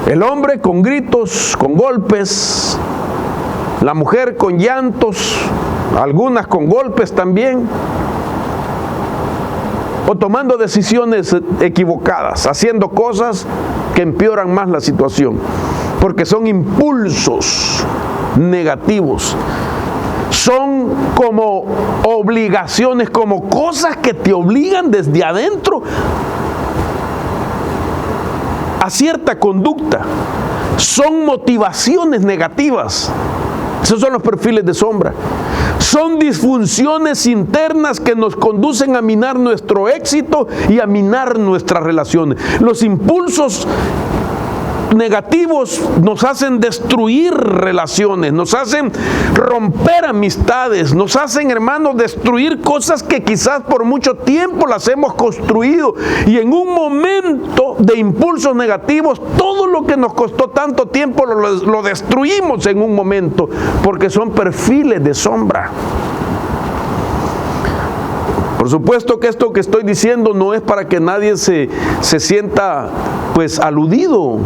El hombre con gritos, con golpes, la mujer con llantos, algunas con golpes también, o tomando decisiones equivocadas, haciendo cosas que empeoran más la situación, porque son impulsos negativos, son como obligaciones, como cosas que te obligan desde adentro a cierta conducta, son motivaciones negativas. Esos son los perfiles de sombra. Son disfunciones internas que nos conducen a minar nuestro éxito y a minar nuestras relaciones. Los impulsos negativos nos hacen destruir relaciones, nos hacen romper amistades, nos hacen, hermanos, destruir cosas que quizás por mucho tiempo las hemos construido, y en un momento de impulsos negativos todo lo que nos costó tanto tiempo lo destruimos en un momento, porque son perfiles de sombra. Por supuesto que esto que estoy diciendo no es para que nadie se sienta pues aludido,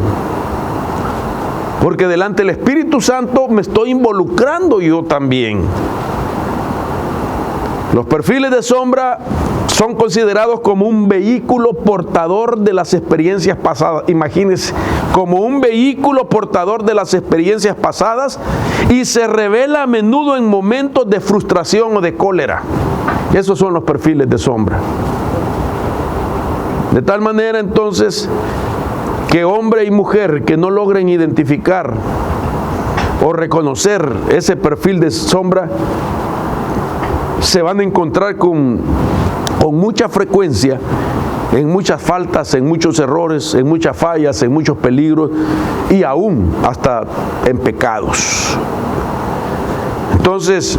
porque delante del Espíritu Santo me estoy involucrando yo también. Los perfiles de sombra son considerados como un vehículo portador de las experiencias pasadas. Imagínense, como un vehículo portador de las experiencias pasadas, y se revela a menudo en momentos de frustración o de cólera. Esos son los perfiles de sombra. De tal manera entonces que hombre y mujer que no logren identificar o reconocer ese perfil de sombra se van a encontrar con mucha frecuencia en muchas faltas, en muchos errores, en muchas fallas, en muchos peligros y aún hasta en pecados. Entonces,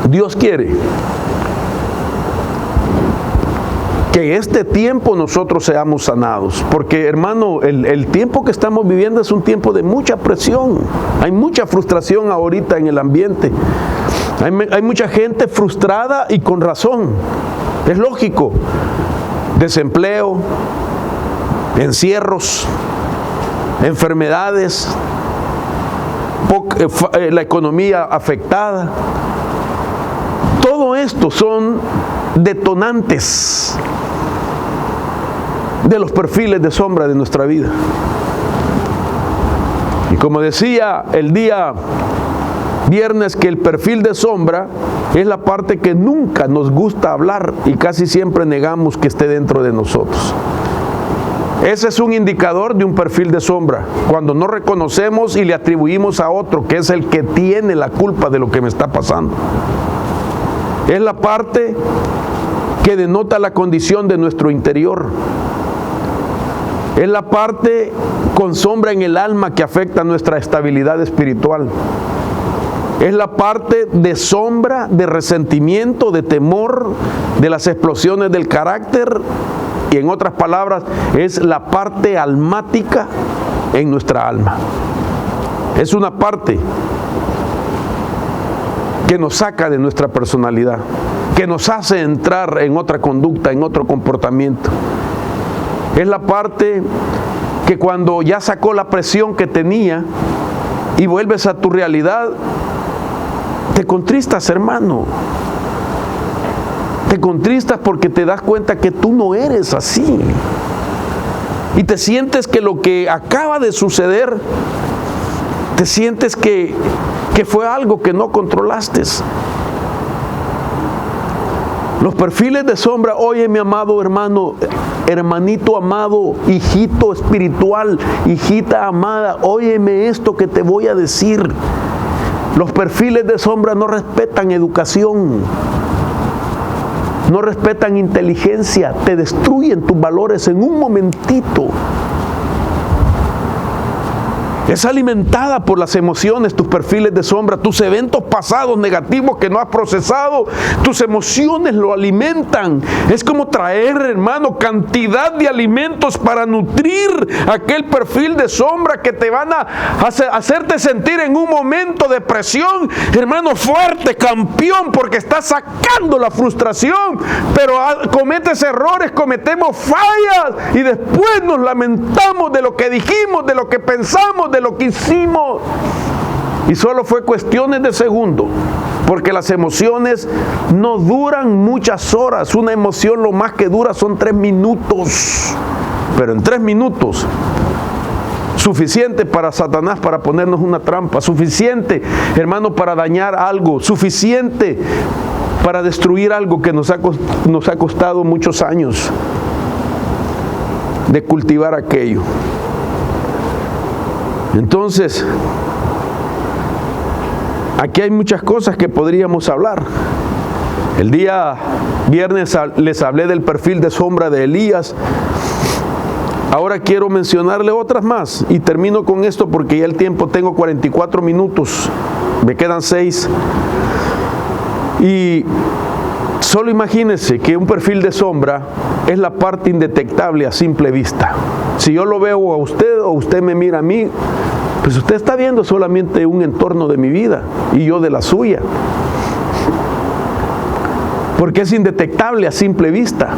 Dios quiere que este tiempo nosotros seamos sanados, porque hermano, el tiempo que estamos viviendo es un tiempo de mucha presión, hay mucha frustración ahorita en el ambiente, hay mucha gente frustrada y con razón, es lógico, desempleo, encierros, enfermedades, la economía afectada. Todo esto son detonantes de los perfiles de sombra de nuestra vida. Y como decía el día viernes, que el perfil de sombra es la parte que nunca nos gusta hablar y casi siempre negamos que esté dentro de nosotros. Ese es un indicador de un perfil de sombra, cuando no reconocemos y le atribuimos a otro, que es el que tiene la culpa de lo que me está pasando. Es la parte que denota la condición de nuestro interior. Es la parte con sombra en el alma que afecta nuestra estabilidad espiritual. Es la parte de sombra, de resentimiento, de temor, de las explosiones del carácter. Y en otras palabras, es la parte almática en nuestra alma. Es una parte que nos saca de nuestra personalidad, que nos hace entrar en otra conducta, en otro comportamiento. Es la parte que cuando ya sacó la presión que tenía y vuelves a tu realidad, te contristas, hermano. Te contristas porque te das cuenta que tú no eres así. Y te sientes que lo que acaba de suceder, te sientes que fue algo que no controlaste. Los perfiles de sombra, oye mi amado hermano, hermanito amado, hijito espiritual, hijita amada, óyeme esto que te voy a decir. Los perfiles de sombra no respetan educación, no respetan inteligencia, te destruyen tus valores en un momentito. Es alimentada por las emociones, tus perfiles de sombra, tus eventos pasados negativos que no has procesado, tus emociones lo alimentan. Es como traer, hermano, cantidad de alimentos para nutrir aquel perfil de sombra que te van a hacerte sentir en un momento de presión, hermano, fuerte, campeón, porque estás sacando la frustración, pero cometes errores, cometemos fallas y después nos lamentamos de lo que dijimos, de lo que pensamos, de lo que hicimos, y solo fue cuestiones de segundo, porque las emociones no duran muchas horas. Una emoción lo más que dura son 3 minutos, pero en 3 minutos suficiente para Satanás para ponernos una trampa, suficiente, hermano, para dañar algo, suficiente para destruir algo que nos ha costado muchos años de cultivar aquello. Entonces, aquí hay muchas cosas que podríamos hablar. El día viernes les hablé del perfil de sombra de Elías. Ahora quiero mencionarle otras más y termino con esto porque ya el tiempo, tengo 44 minutos, me quedan 6. Y solo imagínense que un perfil de sombra es la parte indetectable a simple vista. Si yo lo veo a usted o usted me mira a mí, pues usted está viendo solamente un entorno de mi vida y yo de la suya. Porque es indetectable a simple vista.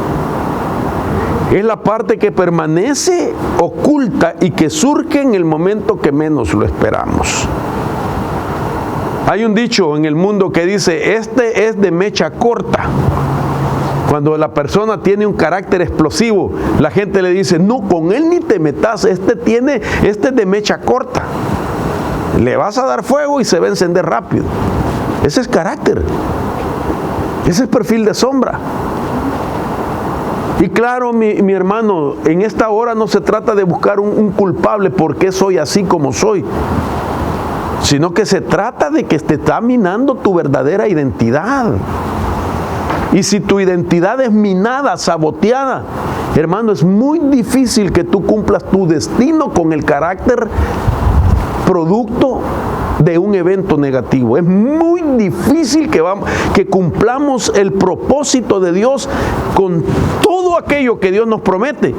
Es la parte que permanece oculta y que surge en el momento que menos lo esperamos. Hay un dicho en el mundo que dice, este es de mecha corta. Cuando la persona tiene un carácter explosivo, la gente le dice, no, con él ni te metas, este es de mecha corta. Le vas a dar fuego y se va a encender rápido. Ese es carácter. Ese es perfil de sombra. Y claro, mi hermano, en esta hora no se trata de buscar un culpable por qué soy así como soy, sino que se trata de que te está minando tu verdadera identidad. Y si tu identidad es minada, saboteada, hermano, es muy difícil que tú cumplas tu destino con el carácter producto de un evento negativo. Es muy difícil que cumplamos el propósito de Dios con todo aquello que Dios nos promete.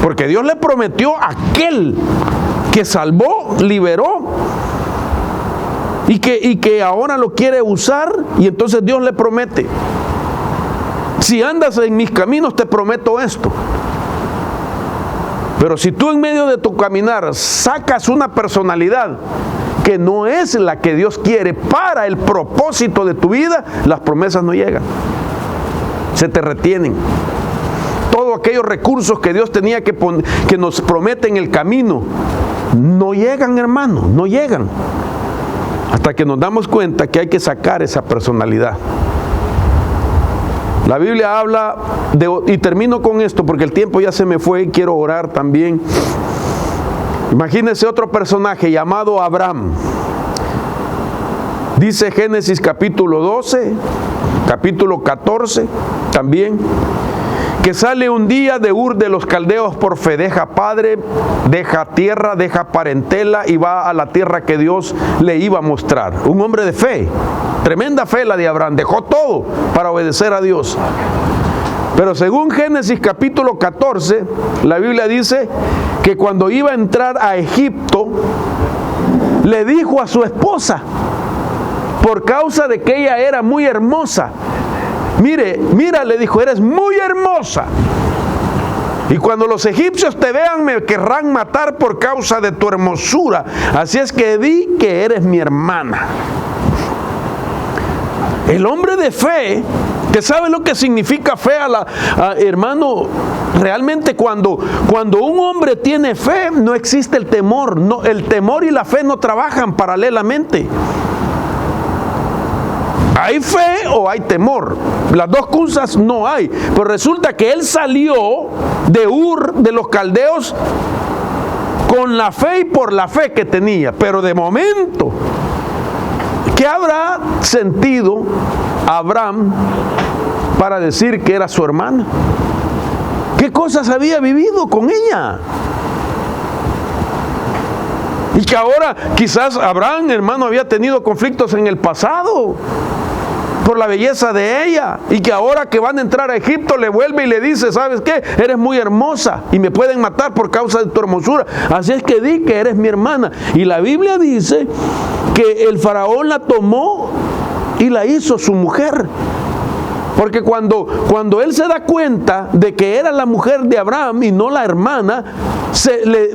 Porque Dios le prometió a aquel que salvó, liberó, y que ahora lo quiere usar, y entonces Dios le promete: si andas en mis caminos te prometo esto. Pero si tú en medio de tu caminar sacas una personalidad que no es la que Dios quiere para el propósito de tu vida, las promesas no llegan, se te retienen. Todos aquellos recursos que Dios tenía que nos promete en el camino, no llegan, hermano, no llegan. Hasta que nos damos cuenta que hay que sacar esa personalidad. La Biblia habla y termino con esto porque el tiempo ya se me fue y quiero orar también. Imagínense otro personaje llamado Abraham. Dice Génesis capítulo 12, capítulo 14 también, que sale un día de Ur de los Caldeos por fe, deja padre, deja tierra, deja parentela y va a la tierra que Dios le iba a mostrar. Un hombre de fe, tremenda fe la de Abraham, dejó todo para obedecer a Dios. Pero según Génesis capítulo 14, la Biblia dice que cuando iba a entrar a Egipto, le dijo a su esposa, por causa de que ella era muy hermosa: mira, le dijo, eres muy hermosa, y cuando los egipcios te vean me querrán matar por causa de tu hermosura, así es que di que eres mi hermana. El hombre de fe, que sabe lo que significa fe, hermano, realmente cuando un hombre tiene fe, no existe el temor. No, el temor y la fe no trabajan paralelamente. ¿Hay fe o hay temor? Las dos cosas no hay. Pero resulta que él salió de Ur de los Caldeos con la fe y por la fe que tenía. Pero de momento, ¿qué habrá sentido Abraham para decir que era su hermana? ¿Qué cosas había vivido con ella? Y que ahora quizás Abraham, hermano, había tenido conflictos en el pasado por la belleza de ella, y que ahora que van a entrar a Egipto le vuelve y le dice: ¿sabes qué? Eres muy hermosa y me pueden matar por causa de tu hermosura, así es que di que eres mi hermana. Y la Biblia dice que el faraón la tomó y la hizo su mujer. Porque cuando él se da cuenta de que era la mujer de Abraham y no la hermana,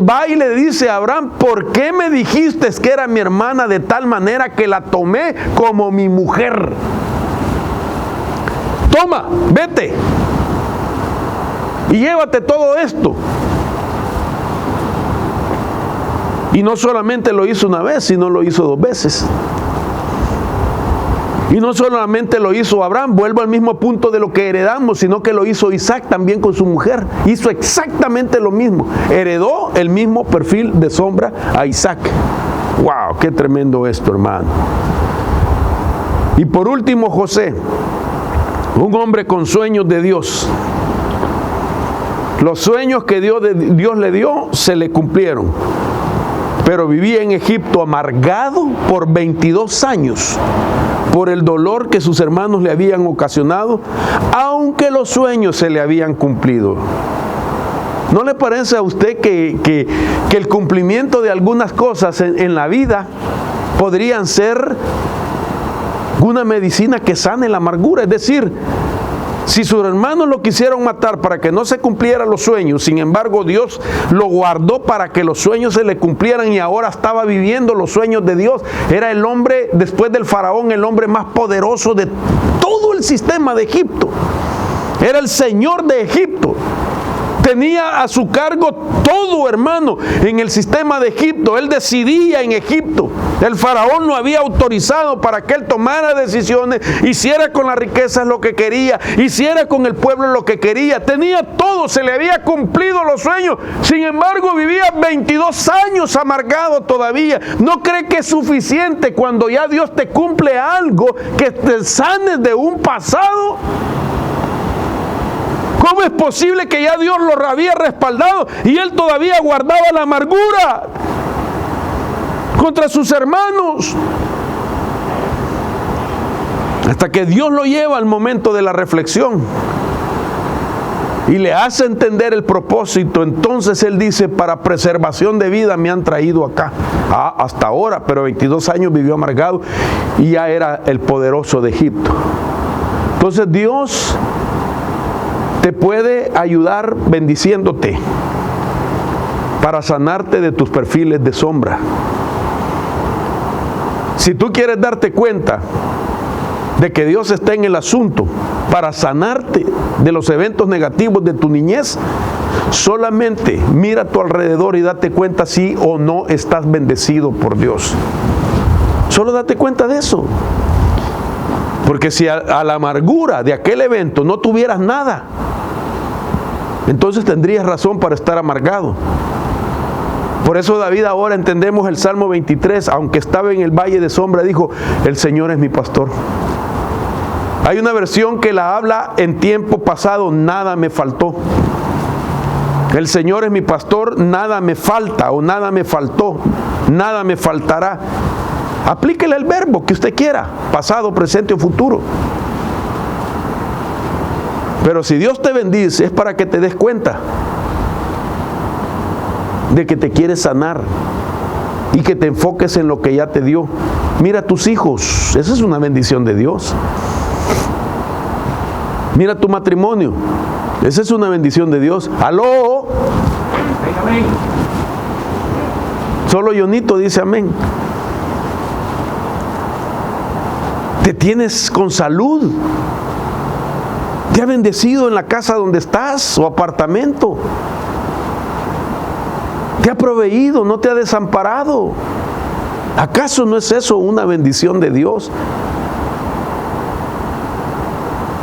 va y le dice a Abraham: ¿por qué me dijiste que era mi hermana de tal manera que la tomé como mi mujer? Toma, vete y llévate todo esto. Y no solamente lo hizo una vez, sino lo hizo 2 veces. Y no solamente lo hizo Abraham, vuelvo al mismo punto de lo que heredamos, sino que lo hizo Isaac también con su mujer. Hizo exactamente lo mismo. Heredó el mismo perfil de sombra a Isaac. ¡Wow! ¡Qué tremendo esto, hermano! Y por último, José, un hombre con sueños de Dios. Los sueños que Dios le dio se le cumplieron. Pero vivía en Egipto amargado por 22 años por el dolor que sus hermanos le habían ocasionado, aunque los sueños se le habían cumplido. ¿No le parece a usted que el cumplimiento de algunas cosas en la vida podrían ser una medicina que sane la amargura? Es decir, si sus hermanos lo quisieron matar para que no se cumplieran los sueños, sin embargo Dios lo guardó para que los sueños se le cumplieran, y ahora estaba viviendo los sueños de Dios. Era el hombre, después del faraón, el hombre más poderoso de todo el sistema de Egipto. Era el señor de Egipto. tenía a su cargo todo, hermano, en el sistema de Egipto. Él decidía en Egipto. El faraón lo había autorizado para que él tomara decisiones, hiciera con las riquezas lo que quería, hiciera con el pueblo lo que quería. Tenía todo, se le había cumplido los sueños. Sin embargo, vivía 22 años amargado todavía. ¿No cree que es suficiente cuando ya Dios te cumple algo que te sanes de un pasado? ¿Cómo es posible que ya Dios lo había respaldado y él todavía guardaba la amargura contra sus hermanos? Hasta que Dios lo lleva al momento de la reflexión y le hace entender el propósito. Entonces él dice: para preservación de vida me han traído acá. Hasta ahora, pero 22 años vivió amargado y ya era el poderoso de Egipto. Entonces Dios te puede ayudar bendiciéndote para sanarte de tus perfiles de sombra. Si tú quieres darte cuenta de que Dios está en el asunto para sanarte de los eventos negativos de tu niñez, solamente mira a tu alrededor y date cuenta si o no estás bendecido por Dios. Solo date cuenta de eso. Porque si a la amargura de aquel evento no tuvieras nada, entonces tendrías razón para estar amargado. Por eso David, ahora entendemos el Salmo 23, aunque estaba en el valle de sombra, dijo: el Señor es mi pastor. Hay una versión que la habla en tiempo pasado: nada me faltó. El Señor es mi pastor, nada me falta, o nada me faltó, nada me faltará. Aplíquele el verbo que usted quiera, pasado, presente o futuro. Pero si Dios te bendice, es para que te des cuenta de que te quiere sanar y que te enfoques en lo que ya te dio. Mira a tus hijos, esa es una bendición de Dios. Mira tu matrimonio, esa es una bendición de Dios. ¡Aló! Amén. Solo Jonito dice amén. Te tienes con salud. Te ha bendecido en la casa donde estás o apartamento. Te ha proveído, no te ha desamparado. ¿Acaso no es eso una bendición de Dios?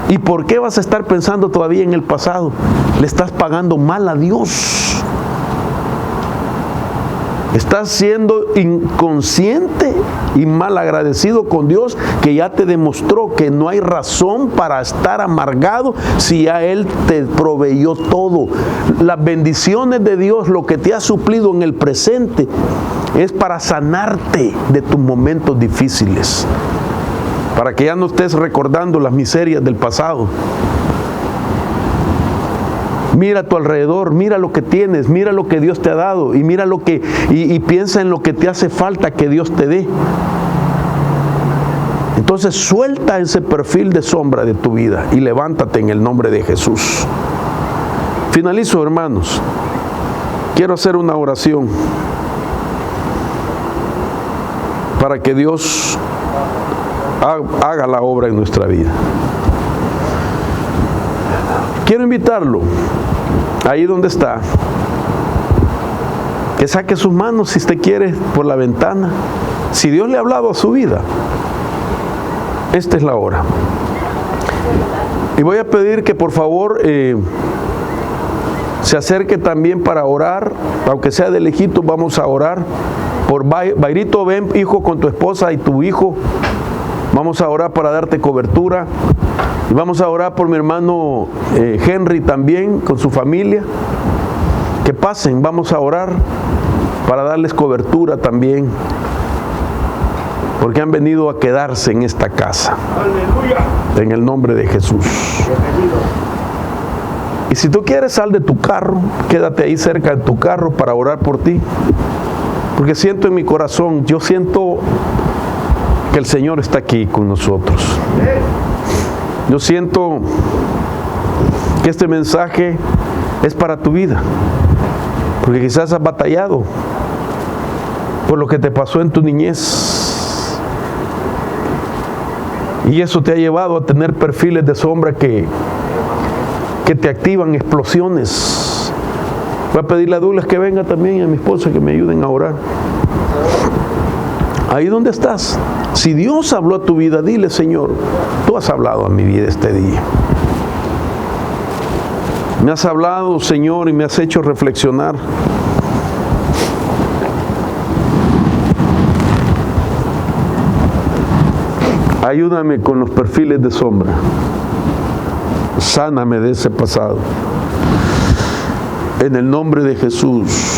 ¿Y por qué vas a estar pensando todavía en el pasado? Le estás pagando mal a Dios. Estás siendo inconsciente y mal agradecido con Dios, que ya te demostró que no hay razón para estar amargado si ya Él te proveyó todo. Las bendiciones de Dios, lo que te ha suplido en el presente, es para sanarte de tus momentos difíciles, para que ya no estés recordando las miserias del pasado. Mira a tu alrededor, mira lo que tienes, mira lo que Dios te ha dado y mira lo que y piensa en lo que te hace falta que Dios te dé. Entonces suelta ese perfil de sombra de tu vida y levántate en el nombre de Jesús. Finalizo, hermanos. Quiero hacer una oración para que Dios haga la obra en nuestra vida. Quiero invitarlo, ahí donde está, que saque sus manos, si usted quiere, por la ventana. Si Dios le ha hablado a su vida, esta es la hora. Y voy a pedir que por favor se acerque también para orar, aunque sea de lejitos. Vamos a orar por Bairito. Ven, hijo, con tu esposa y tu hijo. Vamos a orar para darte cobertura. Y vamos a orar por mi hermano Henry también, con su familia. Que pasen, vamos a orar para darles cobertura también, porque han venido a quedarse en esta casa. ¡Aleluya! En el nombre de Jesús. Bienvenido. Y si tú quieres, sal de tu carro, quédate ahí cerca de tu carro para orar por ti, porque siento en mi corazón, yo siento que el Señor está aquí con nosotros. Yo siento que este mensaje es para tu vida, porque quizás has batallado por lo que te pasó en tu niñez, y eso te ha llevado a tener perfiles de sombra que te activan explosiones Voy a pedirle a Douglas que venga también y a mi esposa que me ayuden a orar. Ahí donde estás, si Dios habló a tu vida, dile: Señor, tú has hablado a mi vida este día. Me has hablado, Señor, y me has hecho reflexionar. Ayúdame con los perfiles de sombra. Sáname de ese pasado. En el nombre de Jesús.